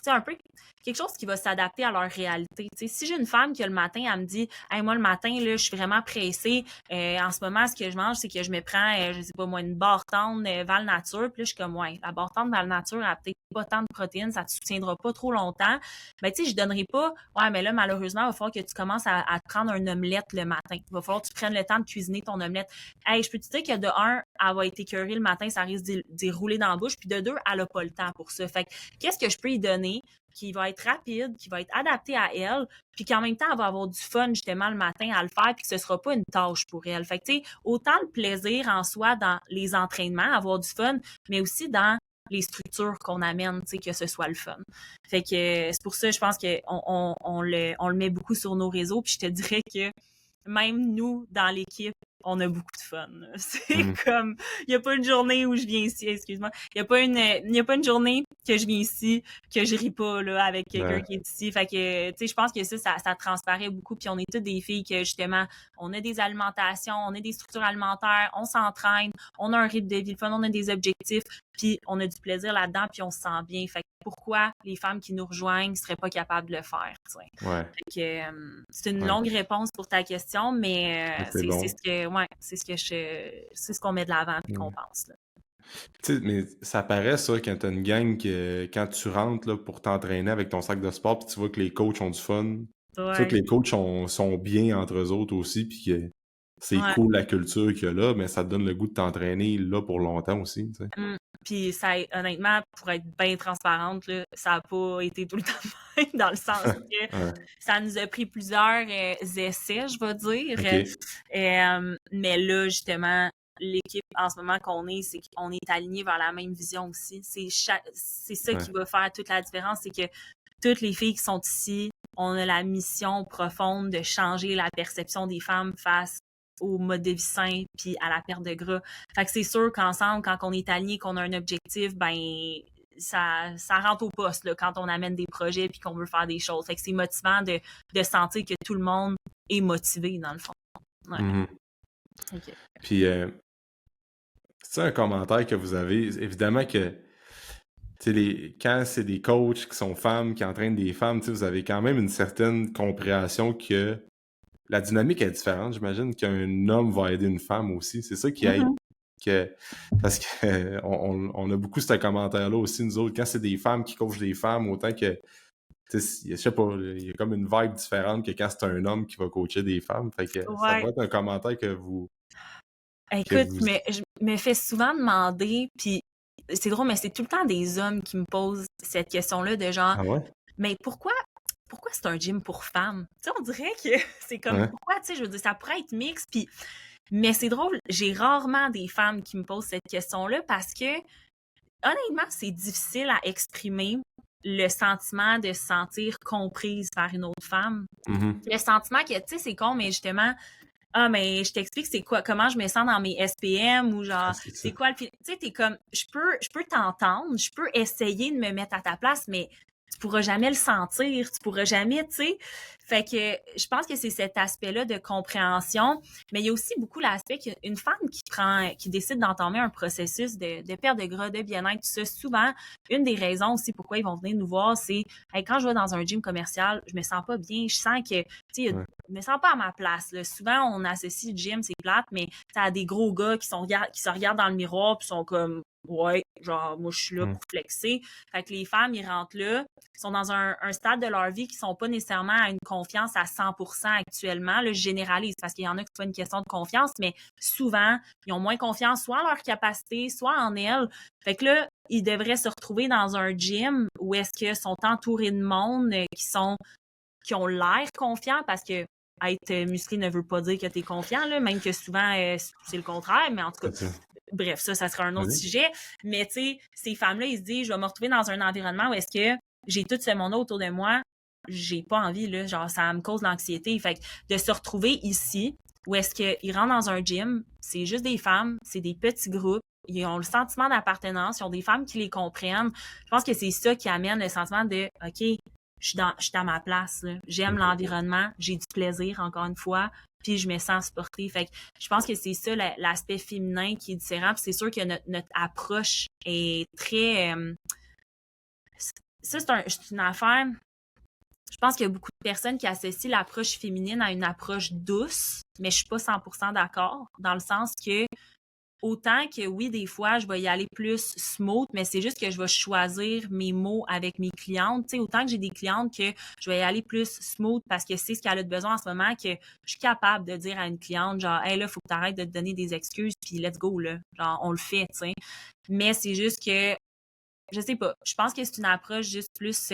sais, un peu quelque chose qui va s'adapter à leur réalité. Tu sais, si j'ai une femme qui le matin, elle me dit hey, moi le matin, là, je suis vraiment pressée. En ce moment, ce que je mange, c'est que je me prends, je sais pas moi, une barre tendre Val Nature. Puis là, je suis comme ouais, la barre tendre Val Nature, elle a peut-être pas tant de protéines, ça te soutiendra pas trop longtemps. Mais tu sais, je donnerai pas ouais, mais là, malheureusement, il va falloir que tu commences à te prendre un omelette le matin. Il va falloir que tu prennes le temps de cuisiner ton omelette. Hey, je peux te dire que de un, elle va être écœurée le matin, ça risque d'y rouler dans la bouche. Puis de deux, elle a pas le temps pour ça. Fait que qu'est-ce que je peux y donner qui va être rapide, qui va être adapté à elle, puis qu'en même temps, elle va avoir du fun justement le matin à le faire, puis que ce sera pas une tâche pour elle. Fait que, tu sais, autant le plaisir en soi dans les entraînements, avoir du fun, mais aussi dans les structures qu'on amène, tu sais, que ce soit le fun. Fait que c'est pour ça, je pense qu'on le met beaucoup sur nos réseaux, puis je te dirais que même nous, dans l'équipe, on a beaucoup de fun. C'est comme, il n'y a pas une journée où je viens ici, excuse-moi, il n'y a pas une journée que je viens ici que je ris pas là avec quelqu'un qui est ici. Fait que, tu sais, je pense que ça transparaît beaucoup. Puis on est toutes des filles que justement, on a des alimentations, on a des structures alimentaires, on s'entraîne, on a un rythme de vie le fun, on a des objectifs, puis on a du plaisir là-dedans, puis on se sent bien. Fait que pourquoi les femmes qui nous rejoignent seraient pas capables de le faire, tu sais. Ouais. Fait que c'est une longue réponse pour ta question, mais c'est ce qu'on met de l'avant et qu'on pense. Là. Tu sais, mais ça paraît ça quand t'as une gang que quand tu rentres là, pour t'entraîner avec ton sac de sport, puis tu vois que les coachs ont du fun, tu vois que les coachs sont bien entre eux autres aussi, puis que c'est cool la culture qu'il y a là, mais ça te donne le goût de t'entraîner là pour longtemps aussi. Tu sais. Puis ça, honnêtement, pour être bien transparente, là, ça n'a pas été tout le temps même, dans le sens que ça nous a pris plusieurs essais, je vais dire. Okay. Mais là, justement, l'équipe en ce moment qu'on est, c'est qu'on est aligné vers la même vision aussi. C'est ça qui va faire toute la différence, c'est que toutes les filles qui sont ici, on a la mission profonde de changer la perception des femmes face au mode de vie sain puis à la perte de gras. Fait que c'est sûr qu'ensemble, quand on est aligné, qu'on a un objectif, ben ça rentre au poste là, quand on amène des projets puis qu'on veut faire des choses. Fait que c'est motivant de sentir que tout le monde est motivé, dans le fond. Ouais. Okay. Puis, c'est un commentaire que vous avez, évidemment que quand c'est des coachs qui sont femmes, qui entraînent des femmes, vous avez quand même une certaine compréhension que la dynamique est différente. J'imagine qu'un homme va aider une femme aussi. C'est ça qui aide. Parce que on a beaucoup ce commentaire-là aussi, nous autres. Quand c'est des femmes qui coachent des femmes, autant que, je sais pas, il y a comme une vibe différente que quand c'est un homme qui va coacher des femmes. Fait que ça va être un commentaire que vous... Écoute, mais je me fais souvent demander, puis c'est drôle, mais c'est tout le temps des hommes qui me posent cette question-là de genre, mais pourquoi c'est un gym pour femmes? Tu sais, on dirait que c'est comme, pourquoi, tu sais, je veux dire, ça pourrait être mix, puis... Mais c'est drôle, j'ai rarement des femmes qui me posent cette question-là parce que, honnêtement, c'est difficile à exprimer le sentiment de se sentir comprise par une autre femme. Mhm. Le sentiment que, tu sais, c'est con, mais justement, ah, mais je t'explique c'est quoi, comment je me sens dans mes SPM ou Ah, genre, c'est ça. c'est quoi le, tu sais, t'es comme, je peux t'entendre, je peux essayer de me mettre à ta place, mais tu pourras jamais le sentir, tu pourras jamais, tu sais. Fait que je pense que c'est cet aspect-là de compréhension, mais il y a aussi beaucoup l'aspect qu'une femme qui décide d'entamer un processus de perte de gras, de bien-être, tout ça, souvent, une des raisons aussi pourquoi ils vont venir nous voir, c'est, hey, quand je vais dans un gym commercial, je me sens pas bien, je sens que, tu sais, Ouais. je me sens pas à ma place. Là. Souvent, on associe le gym, c'est plate, mais t'as des gros gars qui se regardent dans le miroir puis sont comme ouais, genre moi je suis là Mm. pour flexer. Fait que les femmes, ils rentrent là, ils sont dans un stade de leur vie qui sont pas nécessairement à une confiance à 100% actuellement. Là, je généralise parce qu'il y en a qui c'est pas une question de confiance, mais souvent, ils ont moins confiance soit en leur capacité, soit en elles. Fait que là, ils devraient se retrouver dans un gym où est-ce qu'ils sont entourés de monde qui ont l'air confiants parce que être musclé ne veut pas dire que tu es confiant, là, même que souvent, c'est le contraire, mais en tout cas, C'est ça. bref, ça sera un autre Vas-y. sujet. Mais tu sais, ces femmes-là, ils se disent, je vais me retrouver dans un environnement où est-ce que j'ai tout ce monde autour de moi, j'ai pas envie, là, genre, ça me cause l'anxiété. Fait que de se retrouver ici, où est-ce qu'ils rentrent dans un gym, c'est juste des femmes, c'est des petits groupes, ils ont le sentiment d'appartenance, ils ont des femmes qui les comprennent. Je pense que c'est ça qui amène le sentiment de, OK, je suis à ma place, là. J'aime Mhm. l'environnement, j'ai du plaisir, encore une fois, puis je me sens supportée. Fait que je pense que c'est ça l'aspect féminin qui est différent. Puis c'est sûr que notre approche est très... ça, c'est une affaire... Je pense qu'il y a beaucoup de personnes qui associent l'approche féminine à une approche douce, mais je suis pas 100% d'accord, dans le sens que autant que oui, des fois, je vais y aller plus smooth, mais c'est juste que je vais choisir mes mots avec mes clientes. Tu sais, autant que j'ai des clientes que je vais y aller plus smooth parce que c'est ce qu'elle a de besoin en ce moment, que je suis capable de dire à une cliente, genre, hey, là, faut que tu arrêtes de te donner des excuses, puis let's go, là. Genre, on le fait, tu sais. Mais c'est juste que, je sais pas, je pense que c'est une approche juste plus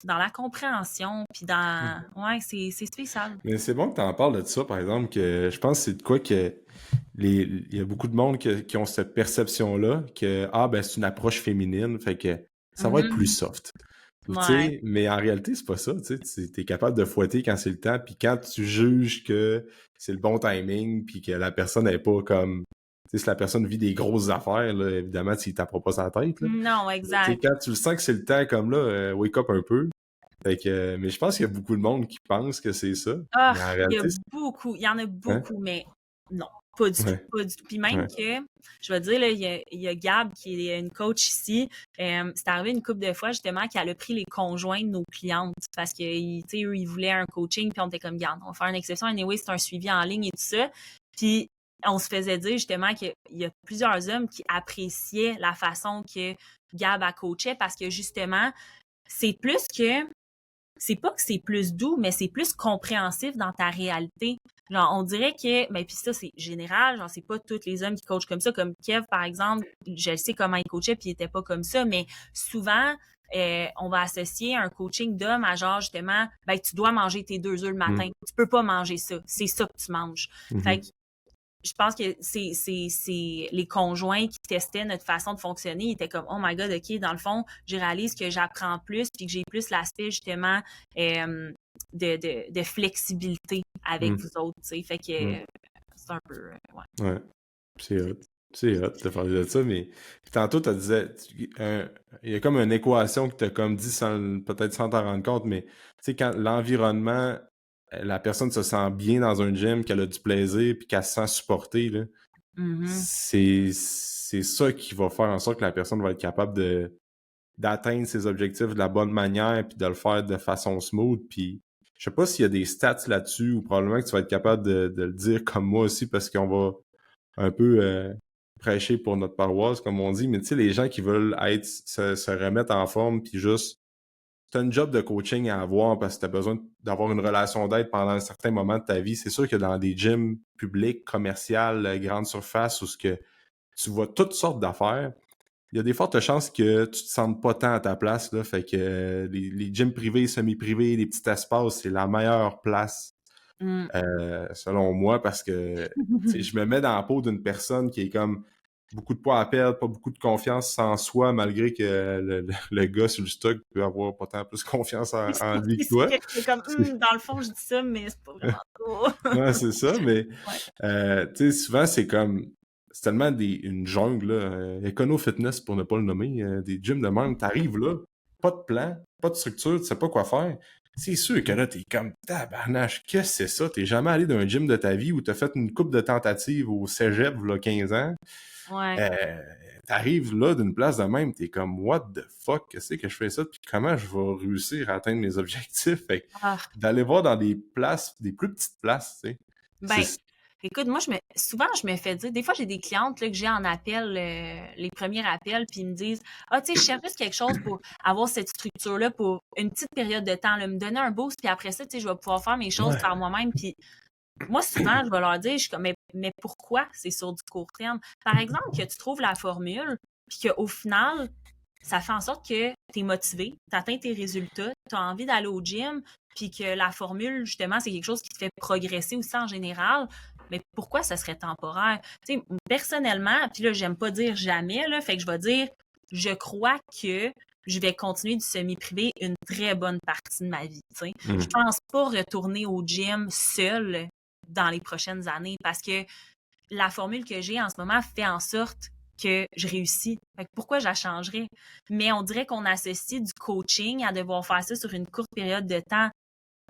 dans la compréhension, puis dans... Ouais, c'est spécial. Mais c'est bon que tu en parles de ça, par exemple, que je pense que c'est de quoi que il y a beaucoup de monde qui ont cette perception-là que ah ben c'est une approche féminine, fait que ça va être plus Mhm. soft. Ou, tu Ouais. sais, mais en réalité, c'est pas ça. Tu sais, t'es capable de fouetter quand c'est le temps, puis quand tu juges que c'est le bon timing, puis que la personne n'est pas comme. Tu sais, si la personne vit des grosses affaires, là, évidemment, tu t'apprends pas sa tête. Là. Non, Mais tu sais, exact. quand tu le sens que c'est le temps, comme là, wake up un peu. Fait que, mais je pense qu'il y a beaucoup de monde qui pense que c'est ça. Ah, Mais en il y a réalité, beaucoup, il y en a hein? beaucoup, mais non, pas du tout, Ouais, pas du tout. Puis même ouais. que, je vais te dire, là, il y a Gab qui est une coach ici. C'est arrivé une couple de fois, justement, qu'elle a pris les conjoints de nos clientes parce que, tu sais, eux, ils voulaient un coaching, puis on était comme, garde, on va faire une exception. Anyway, c'est un suivi en ligne et tout ça. Puis, on se faisait dire, justement, qu'il y a plusieurs hommes qui appréciaient la façon que Gab a coachait parce que, justement, c'est plus que c'est pas que c'est plus doux, mais c'est plus compréhensif dans ta réalité. Genre, on dirait que, ben, puis ça, c'est général, genre, c'est pas tous les hommes qui coachent comme ça, comme Kev, par exemple, je sais comment il coachait, puis il était pas comme ça, mais souvent, on va associer un coaching d'homme à genre, justement, ben, tu dois manger tes 2 œufs le Mm. matin. Tu peux pas manger ça. C'est ça que tu manges. Fait Mhm. que je pense que c'est les conjoints qui testaient notre façon de fonctionner. Ils étaient comme, oh my God, OK, dans le fond, je réalise que j'apprends plus puis que j'ai plus l'aspect, justement, de flexibilité avec Mm. vous autres, tu sais. Fait Mm. que c'est un peu, ouais. Ouais. C'est hot. C'est hot de parler de ça, mais tantôt, tu disais, il y a comme une équation que tu as comme dit peut-être sans t'en rendre compte, mais tu sais, quand l'environnement, la personne se sent bien dans un gym, qu'elle a du plaisir, puis qu'elle se sent supportée, là, Mhm. c'est ça qui va faire en sorte que la personne va être capable d'atteindre ses objectifs de la bonne manière, puis de le faire de façon smooth, puis je sais pas s'il y a des stats là-dessus, ou probablement que tu vas être capable de le dire comme moi aussi, parce qu'on va un peu prêcher pour notre paroisse, comme on dit, mais tu sais, les gens qui veulent se remettre en forme, puis juste, c'est un job de coaching à avoir parce que tu as besoin d'avoir une relation d'aide pendant un certain moment de ta vie. C'est sûr que dans des gyms publics, commerciaux, grandes surfaces, où ce que tu vois toutes sortes d'affaires, il y a des fortes chances que tu te sentes pas tant à ta place, là. Fait que les gyms privés, semi-privés, les petits espaces, c'est la meilleure place Mm. selon moi, parce que tu sais, je me mets dans la peau d'une personne qui est comme beaucoup de poids à perdre, pas beaucoup de confiance en soi, malgré que le gars sur le stock peut avoir pas tant plus confiance en lui C'est que ça toi. que j'étais comme, C'est- dans le fond, je dis ça, mais c'est pas vraiment ça. Ouais, c'est ça, mais Ouais. tu sais, souvent, c'est tellement une jungle, là, Econo Fitness, pour ne pas le nommer, des gyms de même, t'arrives là, pas de plan, pas de structure, tu sais pas quoi faire. C'est sûr que là, t'es comme, tabarnache, qu'est-ce que c'est ça? T'es jamais allé d'un gym de ta vie où t'as fait une couple de tentatives au cégep, là, 15 ans. Ouais. Euh, T'arrives là d'une place de même, t'es comme, what the fuck, qu'est-ce que je fais ça? Puis comment je vais réussir à atteindre mes objectifs? Fait que Ah, d'aller voir dans des places, des plus petites places, tu sais. ben, écoute, moi, souvent, je me fais dire, des fois, j'ai des clientes là, que j'ai en appel, les premiers appels, puis ils me disent, ah, tu sais, je cherche juste quelque chose pour avoir cette structure-là pour une petite période de temps, là, me donner un boost, puis après ça, tu sais, je vais pouvoir faire mes choses Ouais. par moi-même. Puis moi, souvent, je vais leur dire, je suis comme, mais pourquoi c'est sur du court terme? Par exemple, que tu trouves la formule, puis qu'au final, ça fait en sorte que tu es motivé, tu atteins tes résultats, tu as envie d'aller au gym, puis que la formule, justement, c'est quelque chose qui te fait progresser aussi en général. Mais pourquoi ça serait temporaire? Tu sais, personnellement, puis là, j'aime pas dire jamais, là, fait que je vais dire, je crois que je vais continuer du semi-privé une très bonne partie de ma vie. Tu sais. Je Mhm. pense pas retourner au gym seule dans les prochaines années parce que la formule que j'ai en ce moment fait en sorte que je réussis. Fait que pourquoi je la changerais? Mais on dirait qu'on associe du coaching à devoir faire ça sur une courte période de temps.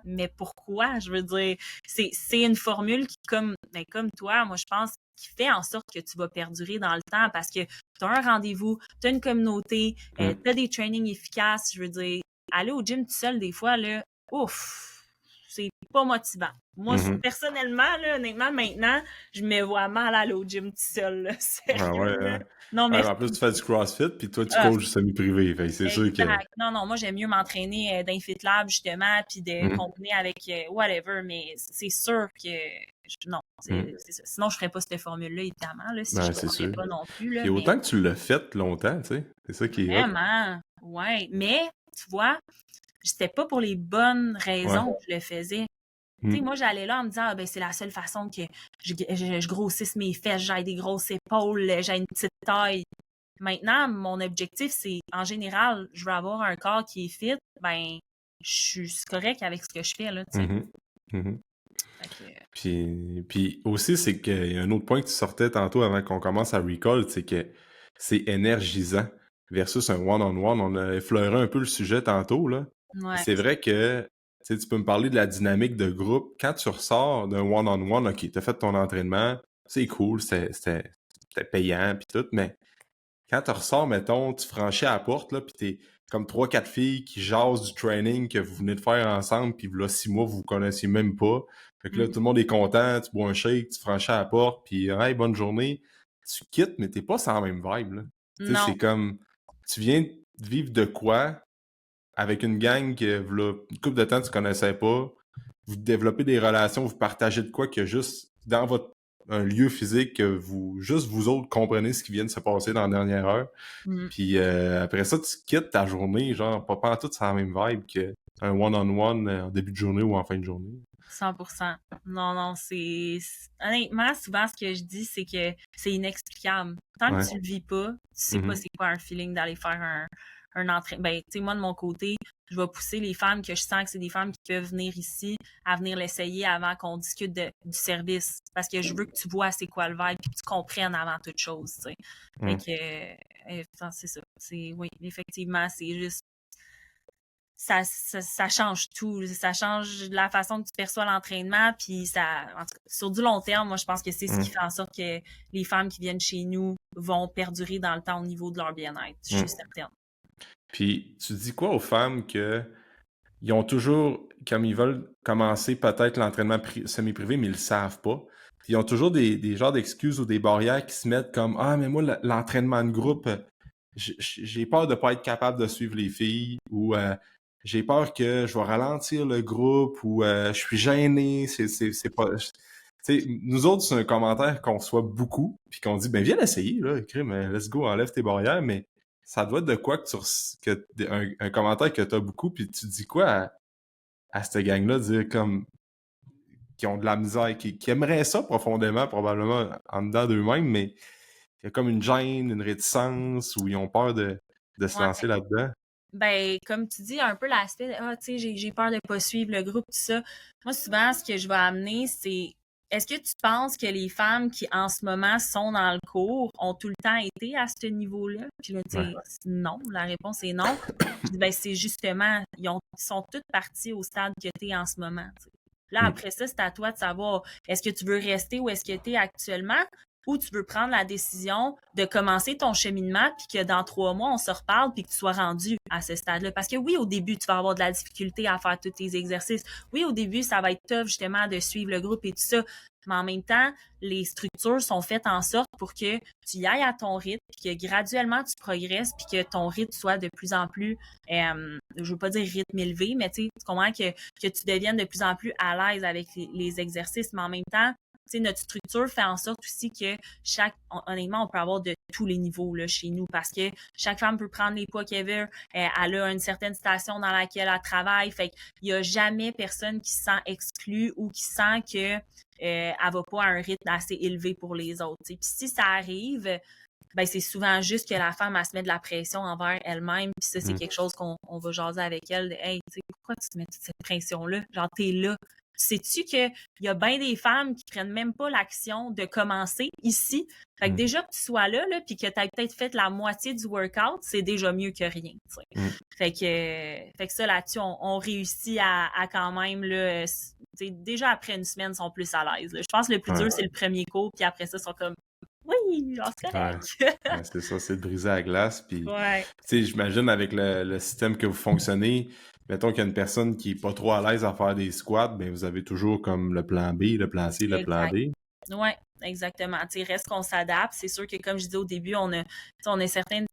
Mais pourquoi? Je veux dire, c'est une formule qui, comme toi, moi, je pense, qui fait en sorte que tu vas perdurer dans le temps parce que tu as un rendez-vous, tu as une communauté, tu Mhm. as des trainings efficaces. Je veux dire, aller au gym tout seul, des fois, là, ouf, c'est pas motivant. Moi, Mhm. personnellement, là, honnêtement, maintenant, je me vois mal aller au gym tout seul, là. Ah ouais, Sérieux, là. hein. Non, Ouais, merci. en plus, tu fais du CrossFit, puis toi, tu Ah, coaches du semi-privé. Fait que c'est sûr que... exact. Non, non, moi, j'aime mieux m'entraîner dans les FitLab, justement, puis de Mhm. combiner avec whatever, mais c'est sûr que non, Mhm. c'est ça. Sinon, je ferais pas cette formule-là, évidemment, là, si je Ben, c'est dormais sûr. pas non plus, là, Puis mais autant que tu l'as fait longtemps, tu sais. C'est ça qui est hot. vraiment, ouais. Mais, tu vois, c'était pas pour les bonnes Ouais. raisons que je le faisais. Tu sais, Mhm. moi, j'allais là en me disant, ah, ben, c'est la seule façon que je grossisse mes fesses, j'ai des grosses épaules, j'ai une petite taille. Maintenant, mon objectif, c'est, en général, je veux avoir un corps qui est fit, ben, je suis correct avec ce que je fais, là, tu sais. Mhm. Mhm. Fait que, Puis aussi, c'est qu'il y a un autre point que tu sortais tantôt avant qu'on commence à recall, c'est que c'est énergisant versus un one-on-one. On a effleuré un peu le sujet tantôt, là. ouais. C'est vrai que tu peux me parler de la dynamique de groupe. Quand tu ressors d'un one-on-one, OK, t'as fait ton entraînement, c'est cool, c'était payant, puis tout, mais quand tu ressors, mettons, tu franchis à la porte, là, puis t'es comme trois, quatre filles qui jasent du training que vous venez de faire ensemble, puis là, 6 mois, vous vous connaissiez même pas. Fait que là, Mm. tout le monde est content, tu bois un shake, tu franchis à la porte, puis hey, bonne journée. Tu quittes, mais t'es pas sans la même vibe, là. Tu sais, Non. c'est comme, tu viens de vivre de quoi avec une gang que, là, une couple de temps, tu connaissais pas. Vous développez des relations, vous partagez de quoi que juste dans votre un lieu physique que juste vous autres comprenez ce qui vient de se passer dans la dernière heure. Mm. Puis après ça, tu quittes ta journée, genre, pas pantoute sur la même vibe qu'un one-on-one en début de journée ou en fin de journée. 100%. Non, non, honnêtement, souvent, ce que je dis, c'est que c'est inexplicable. Tant que Ouais. tu le vis pas, tu sais pas Mhm. c'est quoi un feeling d'aller faire un entraînement. Ben, tu sais, moi, de mon côté, je vais pousser les femmes que je sens que c'est des femmes qui peuvent venir ici à venir l'essayer avant qu'on discute du service. Parce que je veux que tu vois c'est quoi le vibe et que tu comprennes avant toute chose, tu sais. Fait Mhm. que, c'est ça. Oui, effectivement, c'est juste ça change tout. Ça change la façon que tu perçois l'entraînement. Puis en tout cas, sur du long terme, moi, je pense que c'est ce qui Mhm. fait en sorte que les femmes qui viennent chez nous vont perdurer dans le temps au niveau de leur bien-être. Je suis Mhm. certaine. Puis tu dis quoi aux femmes que ils ont toujours, comme ils veulent commencer peut-être l'entraînement semi-privé, mais ils le savent pas. Puis ils ont toujours des genres d'excuses ou des barrières qui se mettent comme ah, mais moi, l'entraînement de groupe, j'ai peur de pas être capable de suivre les filles ou j'ai peur que je vais ralentir le groupe ou je suis gêné, c'est pas. Tu sais, nous autres, c'est un commentaire qu'on reçoit beaucoup, puis qu'on dit ben viens essayer, là, crime, let's go, enlève tes barrières, mais ça doit être de quoi que un commentaire que t'as beaucoup, puis tu dis quoi à cette gang-là, dire comme qui ont de la misère, qui aimeraient ça profondément, probablement en dedans d'eux-mêmes, mais il y a comme une gêne, une réticence, ou ils ont peur de se Ouais. lancer là-dedans? Ben, comme tu dis, un peu l'aspect de, ah, tu sais, j'ai peur de pas suivre le groupe, tout ça. Moi, souvent, ce que je vais amener, c'est, est-ce que tu penses que les femmes qui, en ce moment, sont dans le cours, ont tout le temps été à ce niveau-là? Puis là, tu Ouais. sais, non. La réponse est non. Je dis, ben, c'est justement, ils sont toutes parties au stade que tu es en ce moment, tu sais. Là, Mm. après ça, c'est à toi de savoir, est-ce que tu veux rester où est-ce que tu es actuellement? Ou tu veux prendre la décision de commencer ton cheminement, puis que dans 3 mois, on se reparle, puis que tu sois rendu à ce stade-là. Parce que oui, au début, tu vas avoir de la difficulté à faire tous tes exercices. Oui, au début, ça va être tough, justement, de suivre le groupe et tout ça. Mais en même temps, les structures sont faites en sorte pour que tu y ailles à ton rythme, puis que graduellement, tu progresses, puis que ton rythme soit de plus en plus, je veux pas dire rythme élevé, mais tu comprends que tu deviennes de plus en plus à l'aise avec les exercices. Mais en même temps, notre structure fait en sorte aussi que honnêtement, on peut avoir de tous les niveaux là, chez nous parce que chaque femme peut prendre les poids qu'elle veut. Elle a une certaine station dans laquelle elle travaille. Fait qu'il y a jamais personne qui se sent exclue ou qui sent que elle va pas à un rythme assez élevé pour les autres. Puis si ça arrive, ben c'est souvent juste que la femme, elle se met de la pression envers elle-même. Puis ça, c'est quelque chose qu'on va jaser avec elle. Hey, tu sais, pourquoi tu te mets toute cette pression-là? Genre, t'es là. Sais-tu qu'il y a bien des femmes qui prennent même pas l'action de commencer ici? Fait que déjà que tu sois là, puis que tu aies peut-être fait la moitié du workout, c'est déjà mieux que rien. Fait que ça, là-dessus, on réussit à quand même, là, déjà après une semaine, ils sont plus à l'aise. Je pense que le plus dur, c'est le premier cours, puis après ça, ils sont comme oui, genre c'est correct. Ouais, c'est ça, c'est de briser la glace. Puis, Ouais. tu sais, j'imagine avec le système que vous fonctionnez, mettons qu'il y a une personne qui est pas trop à l'aise à faire des squats, ben vous avez toujours comme le plan B, le plan C, le plan Exact. D. Ouais, exactement. Tu sais, reste qu'on s'adapte. C'est sûr que, comme je disais au début, on a certains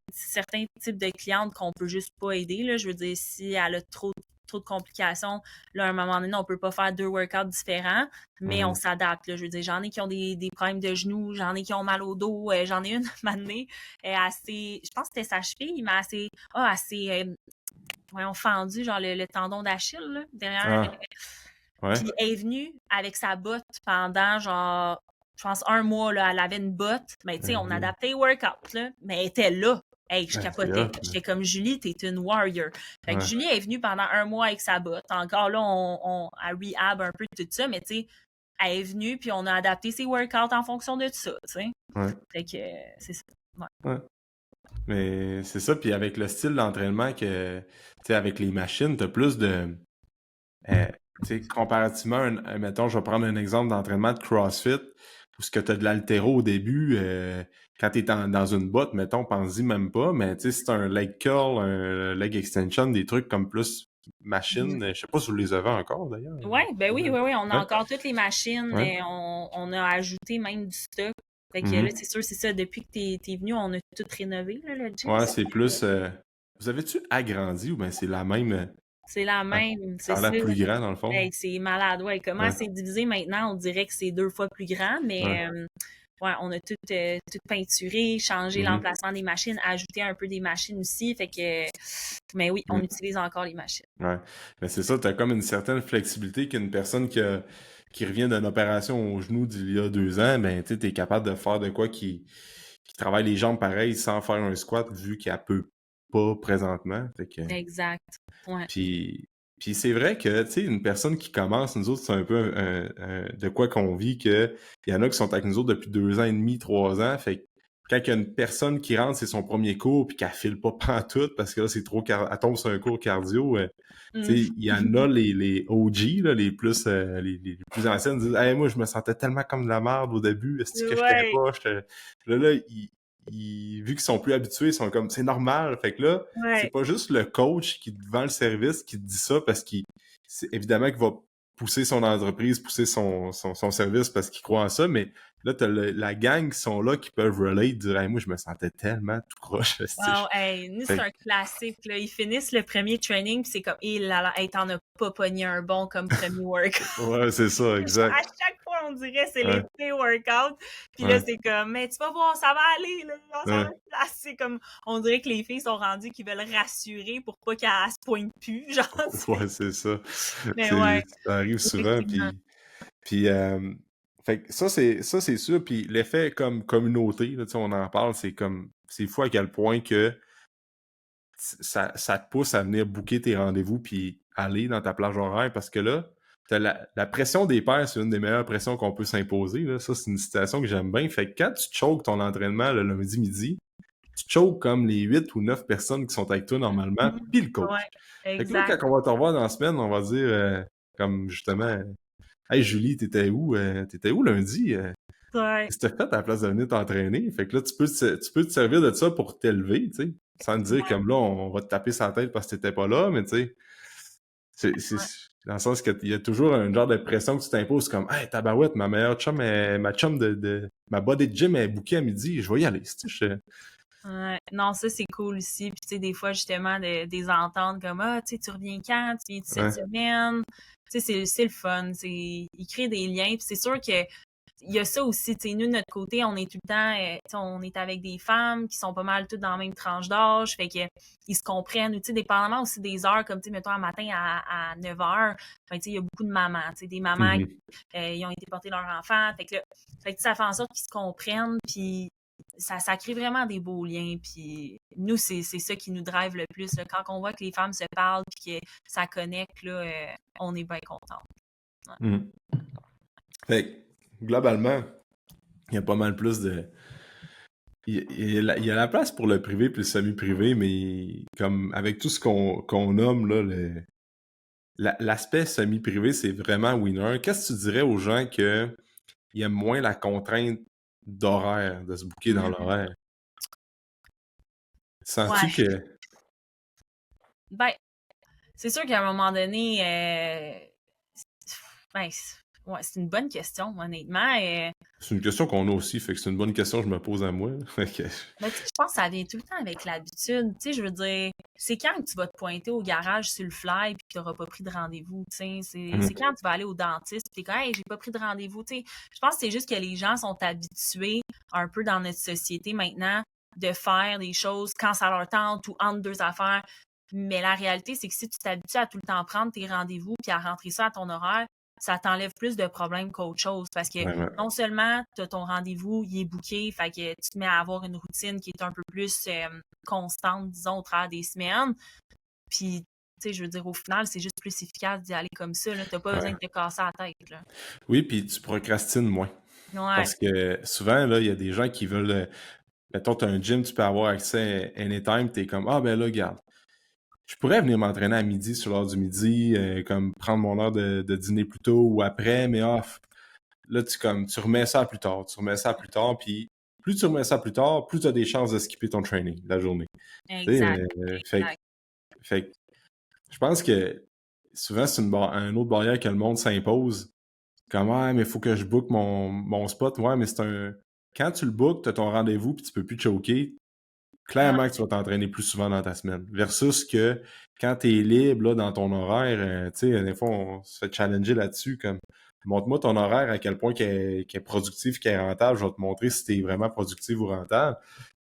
types de clientes qu'on peut juste pas aider, là. Je veux dire, si elle a trop de complications, là, à un moment donné, on peut pas faire 2 workouts différents, mais on s'adapte, là. Je veux dire, j'en ai qui ont des problèmes de genoux, j'en ai qui ont mal au dos, j'en ai une maintenant, je pense que c'était sa cheville, mais voyons, fendu, genre le tendon d'Achille, là, derrière. Ah, ouais. Puis elle est venue avec sa botte pendant genre, je pense 1 mois, là, elle avait une botte. Mais tu sais, on adaptait les workouts, là. Mais elle était là. Hey, je Ben, c'est capotais. hot, là. J'étais comme Julie, t'es une warrior. Fait que Ouais. Julie est venue pendant 1 mois avec sa botte. Encore là, on rehab un peu de tout ça, mais tu sais, elle est venue, puis on a adapté ses workouts en fonction de tout ça, tu sais. Ouais. Fait que c'est ça. Ouais. Mais c'est ça, puis avec le style d'entraînement que, tu sais, avec les machines, t'as plus de, tu sais, comparativement, mettons, je vais prendre un exemple d'entraînement de CrossFit, où ce que t'as de l'haltéro au début, quand t'es dans une botte, mettons, pense-y même pas, mais tu sais, c'est un leg curl, un leg extension, des trucs comme plus machine, je sais pas si vous les avez encore, d'ailleurs. Ouais, ben oui, on a Ouais. encore toutes les machines, Ouais. on a ajouté même du stock. Fait que là, c'est sûr, c'est ça, depuis que t'es venu, on a tout rénové, là, le gym. Ouais, c'est plus, vous avez-tu agrandi ou bien c'est la même, C'est la même, ça c'est a ça. l'air plus grand dans le fond? Hey, c'est malade, ouais. Comment Ouais. c'est divisé maintenant? On dirait que c'est 2 fois plus grand, mais Ouais. ouais, on a tout peinturé, changé l'emplacement des machines, ajouté un peu des machines aussi. Fait que, mais oui, on utilise encore les machines. Ouais. Mais c'est ça, tu as comme une certaine flexibilité qu'une personne qui revient d'une opération au genou d'il y a 2 ans, ben tu es capable de faire de quoi qui travaille les jambes pareil sans faire un squat vu qu'elle peut pas présentement. Fait que, Exact. Ouais. puis c'est vrai que, tu sais, une personne qui commence, nous autres, c'est un peu de quoi qu'on vit, que il y en a qui sont avec nous autres depuis 2 ans et demi, 3 ans. Fait que quand il y a une personne qui rentre, c'est son premier cours, puis qu'elle file pas pantoute, parce que là, c'est trop elle tombe sur un cours cardio, tu sais, il y en a les OG, là, les plus les plus anciennes, disent hey, moi, je me sentais tellement comme de la merde au début, est-ce que j'étais Ouais, pas, là, vu qu'ils sont plus habitués, ils sont comme c'est normal. Fait que là, c'est ouais. pas juste le coach qui te vend le service qui te dit ça parce qu'il c'est évidemment qu'il va pousser son entreprise, pousser son service parce qu'il croit en ça, mais là, t'as la gang qui sont là qui peuvent relate, dire hey, moi, je me sentais tellement tout croche. Wow, hey, nous, c'est un classique, là. Ils finissent le premier training, puis c'est comme, hé là là, hey, t'en as pas pogné un bon comme premier workout. Ouais, c'est ça, exact. À chaque fois, on dirait c'est Ouais. les pires workouts. Puis là, c'est comme, mais tu vas voir, ça va aller, là. Ça va être là. C'est comme, on dirait que les filles sont rendues qui veulent rassurer pour pas qu'elles se pointent plus, genre. Ouais, c'est ça. Mais ouais. Ça arrive souvent, puis Fait que ça, c'est sûr. Puis l'effet comme communauté, là, tu sais, on en parle, c'est fou à quel point que ça te pousse à venir booker tes rendez-vous puis aller dans ta plage horaire parce que là, t'as la pression des pairs, c'est une des meilleures pressions qu'on peut s'imposer. Là. Ça, c'est une situation que j'aime bien. Fait que quand tu choques ton entraînement le lundi midi, tu choques comme les 8 ou 9 personnes qui sont avec toi normalement, Mhm. puis le coach. Ouais, Fait que là, exact. quand on va te revoir dans la semaine, on va dire comme justement Hey Julie, t'étais où? T'étais où lundi? Ouais, Qu'est-ce que t'as fait à la place de venir t'entraîner? Fait que là, tu peux te servir de ça pour t'élever, tu sais. Sans te dire ouais, comme là, on va te taper sa tête parce que t'étais pas là, mais tu sais, c'est ouais. dans le sens qu'il y a toujours un genre de pression que tu t'imposes comme Hey, tabarouette, ma meilleure chum, ma chum ma body de gym est bookée à midi, je vais y aller. Tu sais, Ouais. Non, ça, c'est cool aussi. Puis, tu sais, des fois, justement, des ententes comme, ah, tu sais, tu reviens quand? Tu viens cette ouais. semaine? Tu sais, c'est le fun. Il crée des liens. Puis, c'est sûr que il y a ça aussi. Tu sais, nous, de notre côté, on est tout le temps, tu sais, on est avec des femmes qui sont pas mal toutes dans la même tranche d'âge. Fait que, ils se comprennent. Tu sais, dépendamment aussi des heures, comme, tu sais, mettons, un matin à 9 heures, ben, tu sais, il y a beaucoup de mamans. Tu sais, des mamans Mhm. qui, ils ont été porter leur enfant. Fait que, ça fait en sorte qu'ils se comprennent. Puis, ça crée vraiment des beaux liens. Puis nous, c'est ça qui nous drive le plus. Là. Quand on voit que les femmes se parlent puis que ça connecte, là, on est bien content. Ouais. Mhm. Fait que, globalement, il y a pas mal plus de. Il y a la place pour le privé puis le semi-privé, mais comme avec tout ce qu'on nomme, là, l'aspect semi-privé, c'est vraiment winner. Qu'est-ce que tu dirais aux gens qui aiment moins la contrainte d'horaire, de se booker dans Mhm. l'horaire? Ouais. Sens-tu que Ben, c'est sûr qu'à un moment donné, ben, ouais, c'est une bonne question, honnêtement. c'est une question qu'on a aussi, fait que c'est une bonne question que je me pose à moi. Fait que, Mais tu sais, je pense que ça vient tout le temps avec l'habitude. Tu sais, je veux dire, c'est quand que tu vas te pointer au garage sur le fly puis que tu n'auras pas pris de rendez-vous. Tu sais, c'est Mhm. quand tu vas aller au dentiste puis t'es comme, hey, j'ai pas pris de rendez-vous. Tu sais, je pense que c'est juste que les gens sont habitués un peu dans notre société maintenant de faire des choses quand ça leur tente ou entre deux affaires. Mais la réalité, c'est que si tu t'habitues à tout le temps prendre tes rendez-vous puis à rentrer ça à ton horaire, ça t'enlève plus de problèmes qu'autre chose. Parce que Vraiment. non seulement tu as ton rendez-vous, il est booké, fait que tu te mets à avoir une routine qui est un peu plus constante, disons, au travers des semaines. Puis, tu sais, je veux dire, au final, c'est juste plus efficace d'y aller comme ça. Tu n'as pas besoin Ouais. de te casser la tête. Là. Oui, puis tu procrastines moins. Ouais. Parce que souvent, là, il y a des gens qui veulent. Mettons, tu as un gym, tu peux avoir accès anytime, tu es comme Ah ben là, regarde. Je pourrais venir m'entraîner à midi sur l'heure du midi, comme prendre mon heure de dîner plus tôt ou après, mais off. Là, tu remets ça à plus tard, tu remets ça à plus tard, puis plus tu remets ça à plus tard, plus tu as des chances de skipper ton training la journée. Tu sais, Exact. Exact. fait que je pense que souvent, c'est une autre barrière que le monde s'impose. Comme, ouais, mais il faut que je book mon spot. Ouais, mais c'est un. Quand tu le bookes, tu as ton rendez-vous puis tu peux plus te choquer. Ouais. Clairement que tu vas t'entraîner plus souvent dans ta semaine. Versus que quand tu es libre là, dans ton horaire, tu sais, des fois, on se fait challenger là-dessus. Comme, montre-moi ton horaire, à quel point qu'il est productif, qu'il est rentable. Je vais te montrer si tu es vraiment productif ou rentable.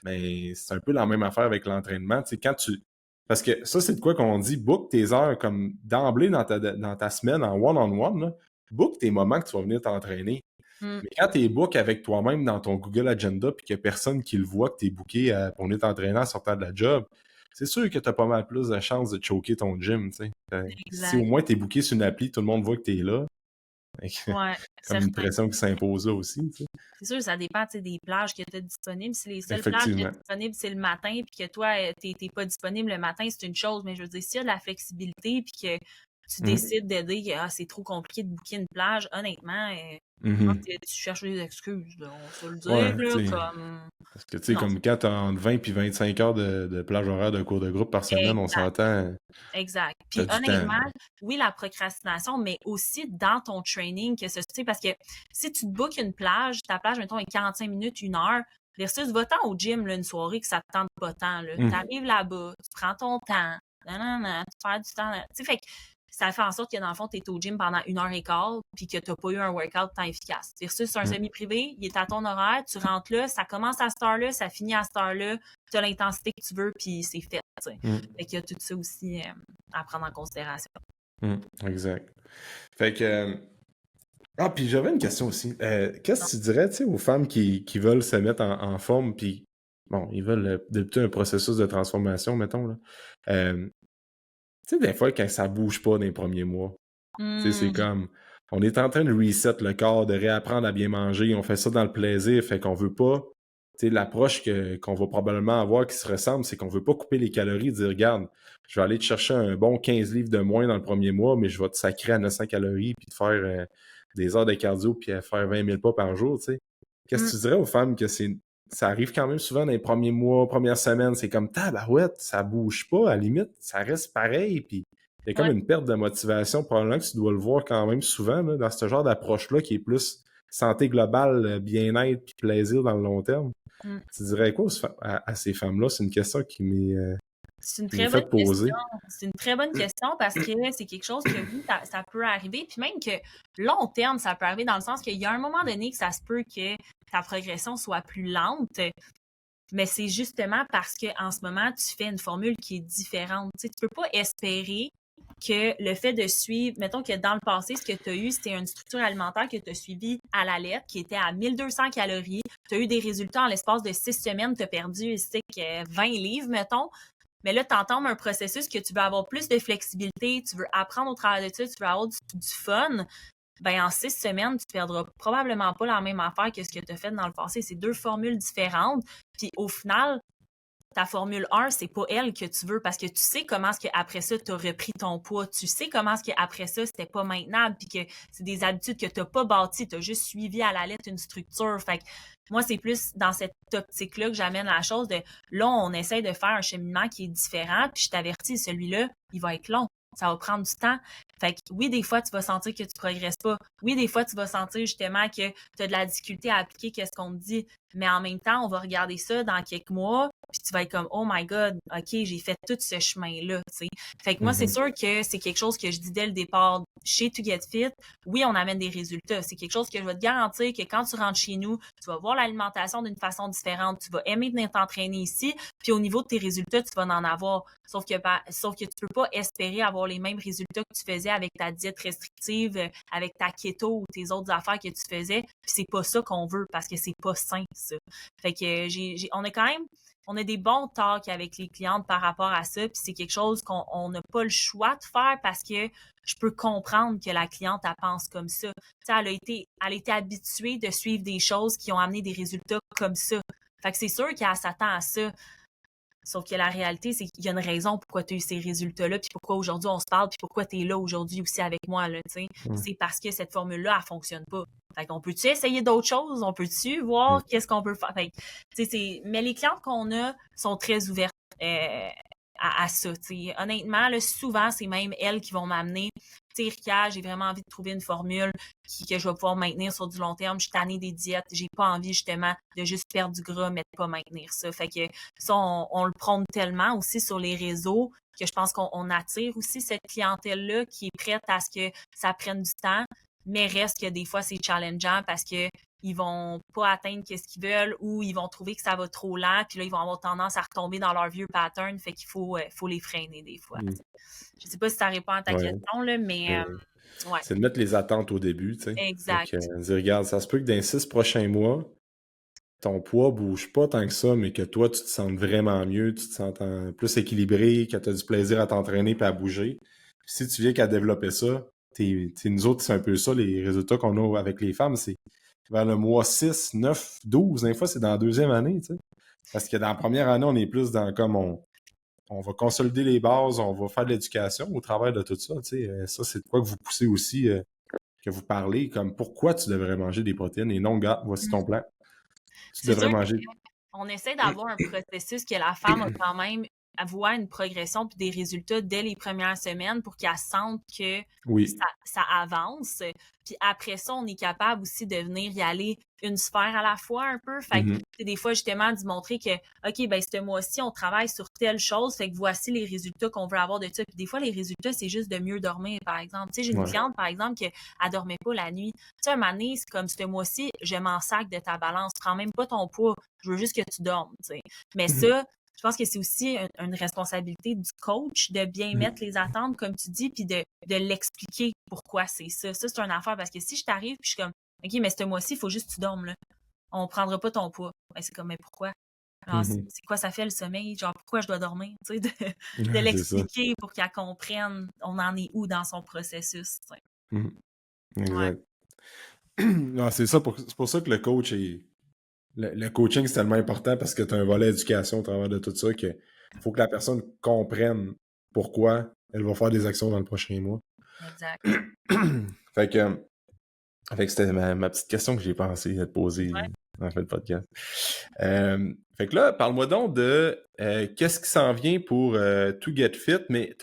Mais c'est un peu la même affaire avec l'entraînement. Tu sais, quand tu. Parce que ça, c'est de quoi qu'on dit, book tes heures comme d'emblée dans ta semaine en one-on-one. Là. Book tes moments que tu vas venir t'entraîner. Mm. Mais quand tu es book avec toi-même dans ton Google Agenda puis qu'il n'y a personne qui le voit que tu es booké pour venir t'entraîner en sortant de la job, c'est sûr que tu as pas mal plus de chances de choquer ton gym. Tu sais. Si au Exact. moins tu es booké sur une appli, tout le monde voit que tu es là. Fait que, Ouais. comme une Certain. pression qui s'impose là aussi. Tu sais. C'est sûr, ça dépend des plages que tu as disponibles. Si les seules plages que tu as Effectivement. disponibles, c'est le matin, puis que toi, tu n'es pas disponible le matin, c'est une chose. Mais je veux dire, s'il y a de la flexibilité, puis que tu Mhm. décides d'aider, que c'est trop compliqué de booker une plage, honnêtement, je pense Mhm. que tu cherches des excuses, là, on va se le dire, Ouais, là, tu sais. comme... Parce que, tu sais, Non, comme quand tu as entre 20 et 25 heures de plage horaire d'un cours de groupe par semaine, on exact, s'entend, exact. tu Puis as du temps. honnêtement, oui, la procrastination, mais aussi dans ton training, que ce, tu sais, parce que si tu te bookes une plage, ta plage, mettons, est 45 minutes, une heure, versus va-t'en au gym, là, une soirée que ça te tente pas tant, là. Mhm. T'arrives là-bas, tu prends ton temps, nanana, tu perds du temps, tu sais, fait que ça fait en sorte que dans le fond, tu es au gym pendant 1 heure et quart, puis que tu n'as pas eu un workout tant efficace. Versus un Mhm. semi-privé, il est à ton horaire, tu rentres là, ça commence à cette heure-là, ça finit à cette heure-là, tu as l'intensité que tu veux, puis c'est fait, tu sais. Mhm. Fait qu'il y a tout ça aussi à prendre en considération. Mhm. Exact. Fait que, Ah, puis j'avais une question aussi. Qu'est-ce que tu dirais, tu sais, aux femmes qui veulent se mettre en forme, puis bon, ils veulent débuter un processus de transformation, mettons, là. Tu sais, des fois, quand ça bouge pas dans les premiers mois, tu sais, c'est Mmh. comme, on est en train de reset le corps, de réapprendre à bien manger, on fait ça dans le plaisir, fait qu'on veut pas, tu sais, l'approche qu'on va probablement avoir qui se ressemble, c'est qu'on veut pas couper les calories, dire, regarde, je vais aller te chercher un bon 15 livres de moins dans le premier mois, mais je vais te sacrer à 900 calories, puis te faire des heures de cardio, puis à faire 20 000 pas par jour, tu sais. Qu'est-ce que Mmh. tu dirais aux femmes que ça arrive quand même souvent dans les premiers mois, premières semaines, c'est comme, tabarouette, ça bouge pas, à la limite, ça reste pareil, puis il y a comme Ouais. une perte de motivation, probablement que tu dois le voir quand même souvent, là, dans ce genre d'approche-là qui est plus santé globale, bien-être puis plaisir dans le long terme. Mmh. Tu dirais quoi à ces femmes-là? C'est une question C'est une qui m'est très bonne faite question. poser. C'est une très bonne question parce que c'est quelque chose que oui, ça peut arriver. Puis même que long terme, ça peut arriver dans le sens qu'il y a un moment donné que ça se peut que ta progression soit plus lente. Mais c'est justement parce que en ce moment, tu fais une formule qui est différente. Tu sais, tu peux pas espérer que le fait de suivre, mettons que dans le passé, ce que tu as eu, c'était une structure alimentaire que tu as suivie à la lettre, qui était à 1200 calories. Tu as eu des résultats en l'espace de 6 semaines, tu as perdu 20 livres, mettons. Mais là, tu entends un processus que tu veux avoir plus de flexibilité, tu veux apprendre au travers de ça, tu veux avoir du fun. Ben, en 6 semaines, tu perdras probablement pas la même affaire que ce que tu as fait dans le passé. C'est deux formules différentes. Puis au final, ta formule 1, c'est pas elle que tu veux parce que tu sais comment est-ce qu'après ça, tu as repris ton poids. Tu sais comment est-ce qu'après ça, c'était pas maintenable puis que c'est des habitudes que tu n'as pas bâties. Tu as juste suivi à la lettre une structure. Fait que moi, c'est plus dans cette optique-là que j'amène la chose de là, on essaie de faire un cheminement qui est différent. Puis je t'avertis, celui-là, il va être long. Ça va prendre du temps. Fait que oui, des fois, tu vas sentir que tu progresses pas. Oui, des fois, tu vas sentir justement que tu as de la difficulté à appliquer qu'est-ce qu'on te dit. Mais en même temps, on va regarder ça dans quelques mois, puis tu vas être comme oh my god, ok, j'ai fait tout ce chemin-là, tu sais. Fait que moi, c'est Mhm. sûr que c'est quelque chose que je dis dès le départ chez To Get Fit. Oui, on amène des résultats. C'est quelque chose que je vais te garantir que quand tu rentres chez nous, tu vas voir l'alimentation d'une façon différente. Tu vas aimer venir t'entraîner ici, puis au niveau de tes résultats, tu vas en avoir. Sauf que tu peux pas espérer avoir les mêmes résultats que tu faisais avec ta diète restrictive, avec ta keto ou tes autres affaires que tu faisais. Puis c'est pas ça qu'on veut parce que c'est pas sain, ça. Fait que on a quand même on a des bons talks avec les clientes par rapport à ça, puis c'est quelque chose qu'on n'a pas le choix de faire parce que je peux comprendre que la cliente, elle pense comme ça. Tu sais, elle a été habituée de suivre des choses qui ont amené des résultats comme ça. Fait que c'est sûr qu'elle s'attend à ça. Sauf que la réalité, c'est qu'il y a une raison pourquoi tu as eu ces résultats-là, puis pourquoi aujourd'hui on se parle, puis pourquoi tu es là aujourd'hui aussi avec moi, là, tu sais. Ouais. C'est parce que cette formule-là, elle fonctionne pas. Fait qu'on peut-tu essayer d'autres choses? On peut-tu voir qu'est-ce qu'on peut faire? Fait que, tu sais, mais les clientes qu'on a sont très ouvertes à ça, tu sais. Honnêtement, là, souvent, c'est même elles qui vont m'amener. Tu sais, Rika, j'ai vraiment envie de trouver une formule que je vais pouvoir maintenir sur du long terme. Je suis tannée des diètes. J'ai pas envie, justement, de juste perdre du gras, mais de pas maintenir ça. Fait que ça, on le prône tellement aussi sur les réseaux que je pense qu'on attire aussi cette clientèle-là qui est prête à ce que ça prenne du temps, mais reste que des fois, c'est challengeant parce que ils vont pas atteindre ce qu'ils veulent ou ils vont trouver que ça va trop lent, puis là, ils vont avoir tendance à retomber dans leur vieux pattern, fait qu'il faut les freiner des fois. Mm. Je sais pas si ça répond à ta Ouais. question, là, mais ouais, C'est de mettre les attentes au début, tu sais. Fait que, exact. dire, regarde, ça se peut que dans les 6 prochains mois, ton poids bouge pas tant que ça, mais que toi, tu te sens vraiment mieux, tu te sens plus équilibré, que tu as du plaisir à t'entraîner et à bouger. Puis si tu viens qu'à développer ça, nous autres, c'est un peu ça, les résultats qu'on a avec les femmes, c'est vers le mois 6, 9, 12, des fois, c'est dans la deuxième année, tu sais. Parce que dans la première année, on est plus dans comme on va consolider les bases, on va faire de l'éducation au travers de tout ça, tu sais. Ça, c'est de quoi que vous poussez aussi, que vous parlez, comme pourquoi tu devrais manger des protéines et non, gars, voici ton plan. Tu C'est devrais sûr manger. qu'on essaie d'avoir un processus que la femme a quand même voit une progression puis des résultats dès les premières semaines pour qu'elle sente que Oui. ça avance. Puis après ça, on est capable aussi de venir y aller une sphère à la fois un peu. Fait que Mhm. c'est des fois justement d'y montrer que OK, ben ce mois-ci, on travaille sur telle chose, fait que voici les résultats qu'on veut avoir de ça. Puis des fois, les résultats, c'est juste de mieux dormir, par exemple. Tu sais, j'ai une Ouais. cliente, par exemple, qui elle dormait pas la nuit. Tu sais, un moment donné, c'est comme ce mois-ci, je m'en sac de ta balance. Prends même pas ton poids. Je veux juste que tu dormes, tu sais. Mais Mhm. ça, je pense que c'est aussi une responsabilité du coach de bien mettre les attentes, comme tu dis, puis de l'expliquer pourquoi c'est ça. Ça, c'est une affaire parce que si je t'arrive puis je suis comme, OK, mais ce mois-ci, il faut juste que tu dormes, là. On prendra pas ton poids. Ben, c'est comme, mais pourquoi? Alors, Mhm. c'est quoi ça fait le sommeil? Genre, pourquoi je dois dormir? Tu sais, de Ouais, c'est ça. l'expliquer pour qu'elle comprenne on en est où dans son processus. Tu sais. Mhm. Ouais, Exact. Non, c'est pour ça que le coaching, c'est tellement important parce que tu as un volet éducation au travers de tout ça que faut que la personne comprenne pourquoi elle va faire des actions dans le prochain mois. exact. Fait que, c'était ma petite question que j'ai pensé de poser Ouais. en fait le podcast. Fait que là, parle-moi donc de qu'est-ce qui s'en vient pour To Get Fit, mais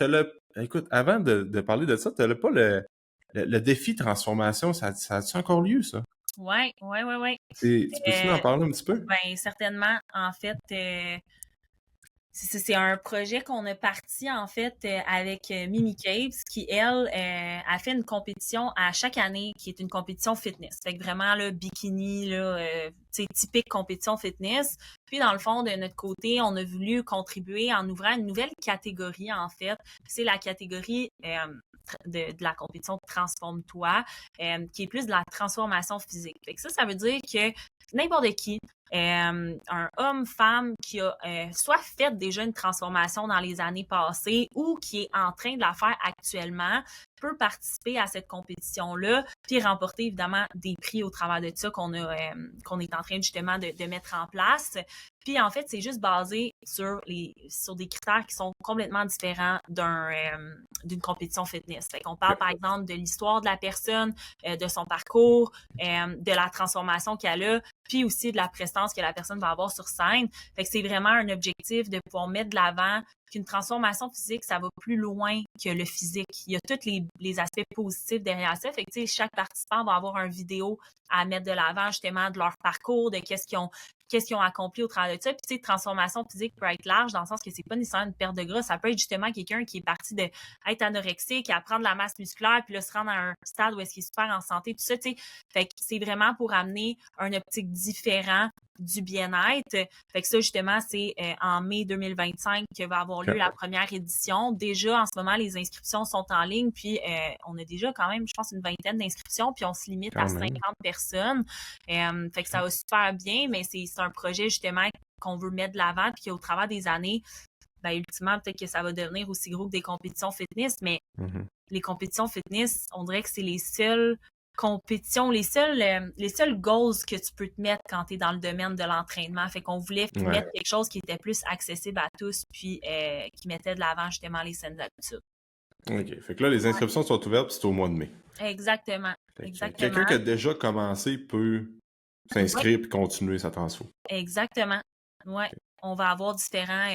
écoute, avant de parler de ça, t'as pas le défi transformation, ça a-tu encore lieu, ça? Ouais, ouais, ouais, ouais. Tu peux-tu en parler un petit peu? Ben, certainement, en fait, c'est un projet qu'on a parti en fait avec Mimi Caves qui elle a fait une compétition à chaque année qui est une compétition fitness. Fait que vraiment là bikini là tu sais typique compétition fitness. Puis dans le fond de notre côté, on a voulu contribuer en ouvrant une nouvelle catégorie en fait. C'est la catégorie de la compétition Transforme-toi qui est plus de la transformation physique. Fait que ça veut dire que n'importe qui un homme, femme qui a soit fait déjà une transformation dans les années passées ou qui est en train de la faire actuellement peut participer à cette compétition-là, puis remporter évidemment des prix au travers de ça qu'on est en train justement de mettre en place. Puis en fait, c'est juste basé sur des critères qui sont complètement différents d'une compétition fitness. Fait qu'on parle par exemple de l'histoire de la personne, de son parcours, de la transformation qu'elle a, puis aussi de la prestance que la personne va avoir sur scène. Fait que c'est vraiment un objectif de pouvoir mettre de l'avant qu'une transformation physique, ça va plus loin que le physique. Il y a tous les aspects positifs derrière ça. Fait que, tu sais, chaque participant va avoir une vidéo à mettre de l'avant, justement, de leur parcours, de qu'est-ce qu'ils ont accompli au travers de ça. Puis, tu sais, transformation physique peut être large dans le sens que c'est pas nécessairement une perte de gras. Ça peut être justement quelqu'un qui est parti de être anorexique, à prendre de la masse musculaire, puis là, se rendre à un stade où est-ce qu'il est super en santé, tout ça, tu sais. Fait que c'est vraiment pour amener un optique différent du bien-être. Fait que ça, justement, c'est en mai 2025 que va avoir lieu la première édition. Déjà, en ce moment, les inscriptions sont en ligne, puis on a déjà quand même, je pense, une vingtaine d'inscriptions, puis on se limite à 50 personnes. Fait que ça va super bien, mais c'est un projet, justement, qu'on veut mettre de l'avant, puis qu'au travers des années, ben, ultimement, peut-être que ça va devenir aussi gros que des compétitions fitness, mais les compétitions fitness, on dirait que c'est les seules compétitions, les seuls goals que tu peux te mettre quand tu es dans le domaine de l'entraînement. Fait qu'on voulait mettre quelque chose qui était plus accessible à tous, puis qui mettait de l'avant justement les saines habitudes. OK. Fait que là, les inscriptions sont ouvertes, puis c'est au mois de mai. Exactement. Fait que Exactement. quelqu'un qui a déjà commencé peut s'inscrire puis continuer sa transfo. Exactement. Ouais. On va avoir différents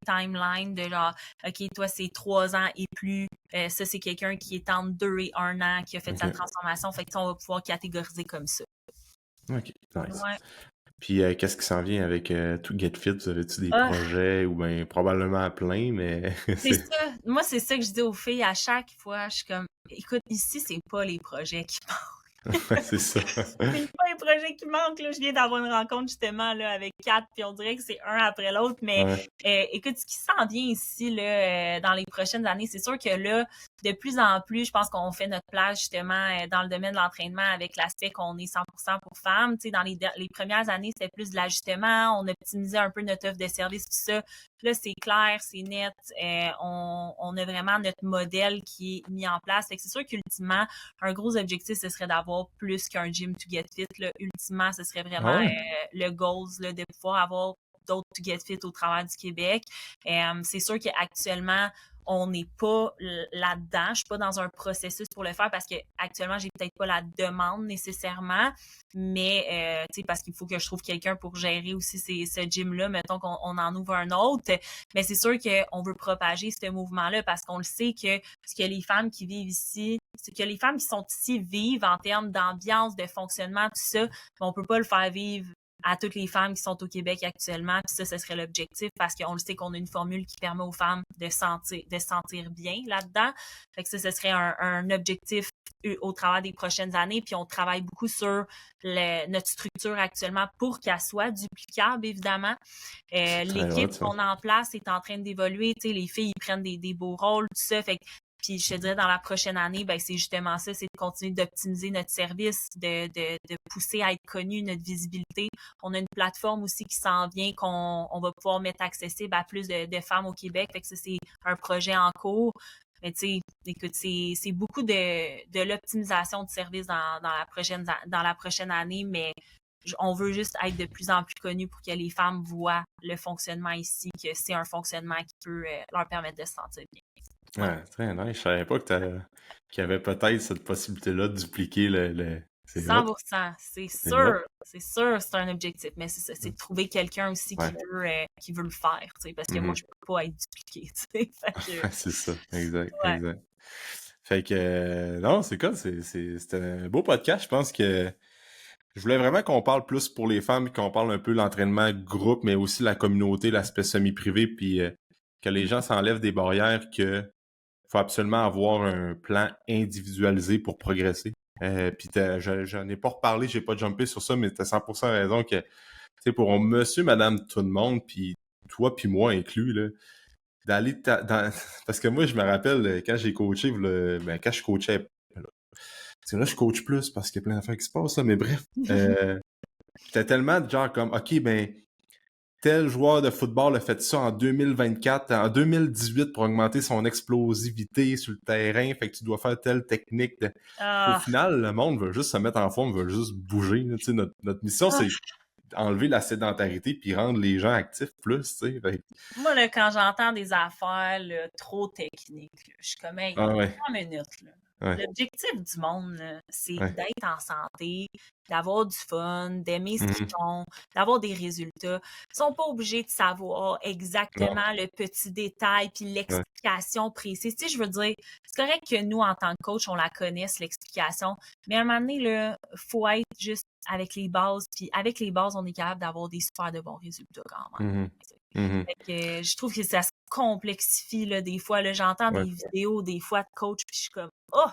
timelines de genre, OK, toi, c'est 3 ans et plus. Ça, c'est quelqu'un qui est entre 2 et 1 an, qui a fait sa transformation. Fait que on va pouvoir catégoriser comme ça. OK, nice. Ouais. Puis, qu'est-ce qui s'en vient avec To Get Fit? Vous avez-tu des projets ou bien probablement plein, mais... C'est ça. Moi, c'est ça que je dis aux filles à chaque fois. Je suis comme, écoute, ici, c'est pas les projets qui c'est ça. c'est pas un projet qui manque, là. Je viens d'avoir une rencontre, justement, là, avec 4, puis on dirait que c'est un après l'autre. Mais écoute, ce qui s'en vient ici, là, dans les prochaines années, c'est sûr que là, de plus en plus, je pense qu'on fait notre place, justement, dans le domaine de l'entraînement avec l'aspect qu'on est 100% pour femmes. Tu sais, dans les premières années, c'était plus de l'ajustement. On optimisait un peu notre offre de service, tout ça. Là, c'est clair, c'est net. On a vraiment notre modèle qui est mis en place. Fait que c'est sûr qu'ultimement, un gros objectif, ce serait d'avoir plus qu'un gym to get fit. Là. Ultimement, ce serait vraiment le goal là, de pouvoir avoir d'autres to get fit au travers du Québec. C'est sûr qu'actuellement, on n'est pas là-dedans. Je suis pas dans un processus pour le faire parce que actuellement, j'ai peut-être pas la demande nécessairement, mais tu sais, parce qu'il faut que je trouve quelqu'un pour gérer aussi ce gym-là. Mettons qu'on en ouvre un autre. Mais c'est sûr qu'on veut propager ce mouvement-là parce qu'on le sait que ce que les femmes qui vivent ici, ce que les femmes qui sont ici vivent en termes d'ambiance, de fonctionnement, tout ça, on peut pas le faire vivre à toutes les femmes qui sont au Québec actuellement. Puis ça, ce serait l'objectif parce qu'on le sait qu'on a une formule qui permet aux femmes de se sentir bien là-dedans. Fait que ça, ce serait un objectif au travers des prochaines années. Puis on travaille beaucoup sur notre structure actuellement pour qu'elle soit duplicable, évidemment. C'est très hot, L'équipe ça. qu'on a en place est en train d'évoluer. Tu sais, les filles, ils prennent des beaux rôles, tout ça. Fait que puis je te dirais, dans la prochaine année, ben c'est justement ça, c'est de continuer d'optimiser notre service, de pousser à être connu, notre visibilité. On a une plateforme aussi qui s'en vient qu'on va pouvoir mettre accessible à plus de femmes au Québec. Fait que ça, c'est un projet en cours. Mais tu sais, écoute, c'est beaucoup de l'optimisation de service dans la prochaine année, mais on veut juste être de plus en plus connus pour que les femmes voient le fonctionnement ici, que c'est un fonctionnement qui peut leur permettre de se sentir bien. Ouais, très nice. Je savais pas qu'il y avait peut-être cette possibilité-là de dupliquer C'est hot. 100%, C'est hot. c'est sûr, c'est un objectif, mais c'est ça, c'est de trouver quelqu'un aussi Ouais. qui veut le faire, tu sais, parce que moi, Mhm. je peux pas être dupliquée, tu sais, fait que, C'est ça, exact, ouais. exact. Fait que, non, c'est cool, c'était un beau podcast. Je pense que je voulais vraiment qu'on parle plus pour les femmes, puis qu'on parle un peu de l'entraînement groupe, mais aussi la communauté, l'aspect semi-privé, puis que les gens s'enlèvent des barrières, que faut absolument avoir un plan individualisé pour progresser. Puis j'en ai pas reparlé, j'ai pas jumpé sur ça, mais t'as 100% raison que, tu sais, pour monsieur, madame, tout le monde, puis toi puis moi inclus, là, d'aller parce que moi, je me rappelle quand j'ai coaché, quand je coachais, parce que là, je coach plus parce qu'il y a plein d'affaires qui se passent, là, mais bref, j'étais tellement genre comme, OK, ben, tel joueur de football a fait ça en 2024, en 2018 pour augmenter son explosivité sur le terrain, fait que tu dois faire telle technique. Au Ah, final, le monde veut juste se mettre en forme, veut juste bouger. Tu sais, notre mission, c'est enlever la sédentarité puis rendre les gens actifs plus, tu sais. Fait que- moi, là, quand j'entends des affaires là, trop techniques, là, je suis comme, hey, Ah ouais, 3 minutes, là. ouais, L'objectif du monde, là, c'est ouais. d'être en santé, d'avoir du fun, d'aimer ce qu'ils Mhm. font, d'avoir des résultats. Ils sont pas obligés de savoir Non, exactement le petit détail puis ouais, l'explication précise. Tu sais, je veux dire, c'est correct que nous, en tant que coach, on la connaisse, l'explication, mais à un moment donné, là, faut être juste avec les bases, puis avec les bases, on est capable d'avoir des super de bons résultats quand même. mhm, mhm. Fait que je trouve que ça se complexifie, là, des fois. Là, j'entends Ouais, des vidéos, des fois, de coach, puis je suis comme, oh, ouais.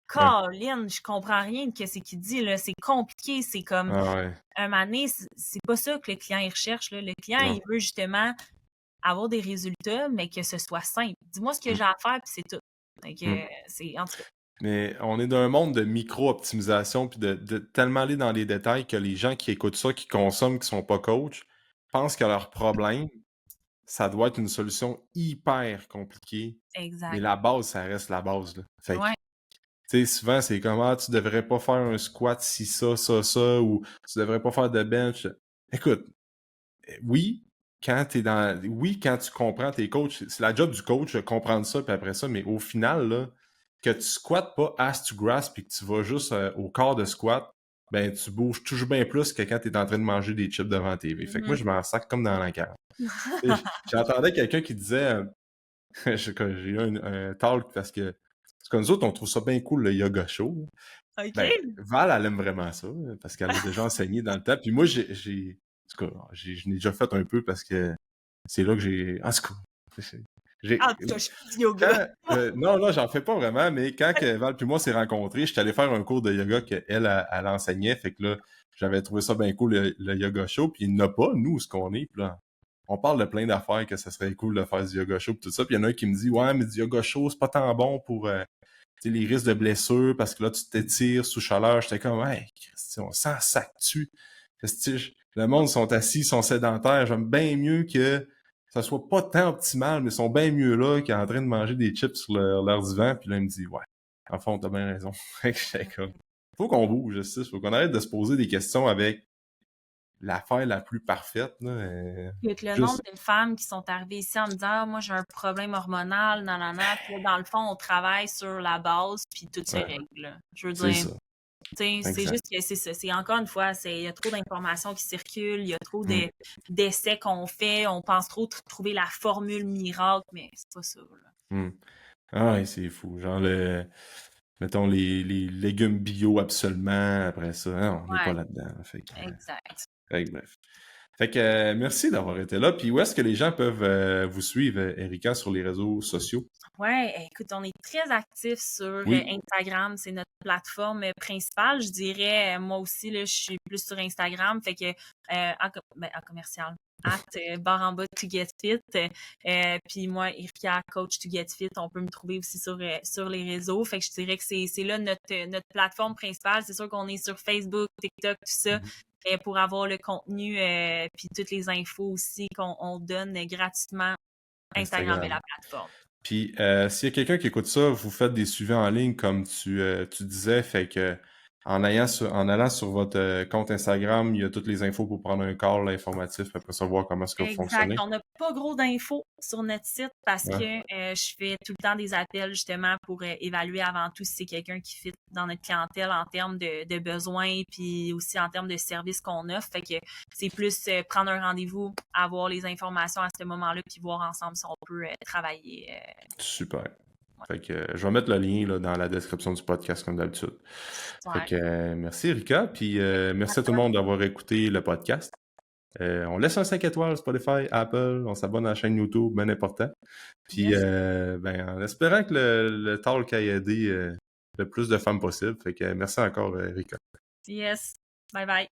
Colin, je comprends rien de ce qu'il dit, là. C'est compliqué. C'est comme, Ah ouais, un moment donné, c'est pas ça que le client, il recherche, là. Le client, non. il veut justement avoir des résultats, mais que ce soit simple. Dis-moi ce que Mm, j'ai à faire, puis c'est tout. Fait mm. que, c'est, en tout cas, Mais on est dans un monde de micro-optimisation puis de tellement aller dans les détails que les gens qui écoutent ça, qui consomment, qui sont pas coach, pensent que leur problème, ça doit être une solution hyper compliquée. Mais exact. la base, ça reste la base, là. Fait que, Ouais, tu sais, souvent, c'est comme, ah, tu devrais pas faire un squat si ça, ou tu devrais pas faire de bench. Écoute, oui, quand tu comprends tes coachs, c'est la job du coach de comprendre ça, puis après ça, mais au final, là, que tu squattes pas ass to grass, puis que tu vas juste au corps de squat, ben, tu bouges toujours bien plus que quand tu es en train de manger des chips devant la TV. Fait que moi, mhm. je m'en sac comme dans la cave. J'entendais quelqu'un qui disait, j'ai eu un talk parce que comme nous autres, on trouve ça bien cool, le yoga show. Ben, OK. Val, elle aime vraiment ça, parce qu'elle a déjà enseigné dans le temps. Puis moi, en tout cas, je n'ai déjà fait un peu parce que c'est là que j'ai. En tout cas, j'ai. En tout cas, je fais du yoga. Quand, non, non, j'en fais pas vraiment, mais quand que Val puis moi s'est rencontrés, j'étais allé faire un cours de yoga qu'elle, elle enseignait. Fait que là, j'avais trouvé ça bien cool, le yoga show. Puis il n'y en a pas, nous, ce qu'on est. Puis là, on parle de plein d'affaires que ça serait cool de faire du yoga show pis tout ça. Puis il y en a un qui me dit, ouais, mais du yoga show, c'est pas tant bon pour tu sais, les risques de blessures parce que là, tu t'étires sous chaleur. J'étais comme, hey, Christy, on s'en sac-tu. Le monde sont assis, sont sédentaires. J'aime bien mieux que ça soit pas tant optimal, mais ils sont bien mieux là qu'en train de manger des chips sur leur divan. Puis là, il me dit, ouais, en fond, t'as bien raison. Fait que j'étais comme, faut qu'on bouge, il faut qu'on arrête de se poser des questions avec l'affaire la plus parfaite. Là, Avec le nombre juste, de femmes qui sont arrivées ici en me disant ah, moi j'ai un problème hormonal, nanana. Puis là, dans le fond, on travaille sur la base, puis tout se ouais, règle. Là. Je veux c'est dire, ça. tu sais, c'est Exact. juste que c'est ça. C'est encore une fois, il y a trop d'informations qui circulent, il y a trop Mm. d'essais qu'on fait, on pense trop trouver la formule miracle, mais c'est pas ça. Là. Mm. Ah ouais, c'est fou. Genre mettons les légumes bio absolument après ça. Non, on n'est pas Ouais, là-dedans. Fait que, exact. Fait que bref. Fait que merci d'avoir été là. Puis où est-ce que les gens peuvent vous suivre, Erika, sur les réseaux sociaux? Ouais, écoute, on est très actifs sur Oui. Instagram, c'est notre plateforme principale. Je dirais, moi aussi, là, je suis plus sur Instagram, fait que en commercial, barre en bas to get fit. Puis moi, Erika, coach to get fit, on peut me trouver aussi sur les réseaux. Fait que je dirais que c'est là notre plateforme principale. C'est sûr qu'on est sur Facebook, TikTok, tout ça. Mhm. Pour avoir le contenu puis toutes les infos aussi qu'on donne gratuitement, Instagram est Instagram. la plateforme. Puis, s'il y a quelqu'un qui écoute ça, vous faites des suivis en ligne, comme tu disais, fait que en allant sur votre compte Instagram, il y a toutes les infos pour prendre un call informatif, après savoir comment est-ce que vous Exact. fonctionnez. On n'a pas gros d'infos sur notre site parce Ouais. que je fais tout le temps des appels justement pour évaluer avant tout si c'est quelqu'un qui fit dans notre clientèle en termes de besoins puis aussi en termes de services qu'on offre. Fait que c'est plus prendre un rendez-vous, avoir les informations à ce moment-là puis voir ensemble si on peut travailler. Super. Ouais. Fait que je vais mettre le lien là, dans la description du podcast comme d'habitude. Fait Ouais. que merci Erika, puis merci à tout le monde d'avoir écouté le podcast. On laisse un 5 étoiles Spotify, Apple, on s'abonne à la chaîne YouTube, bien important. Puis Yes. en espérant que le talk ait aidé le plus de femmes possible. Fait que merci encore Erika. Yes. Bye bye.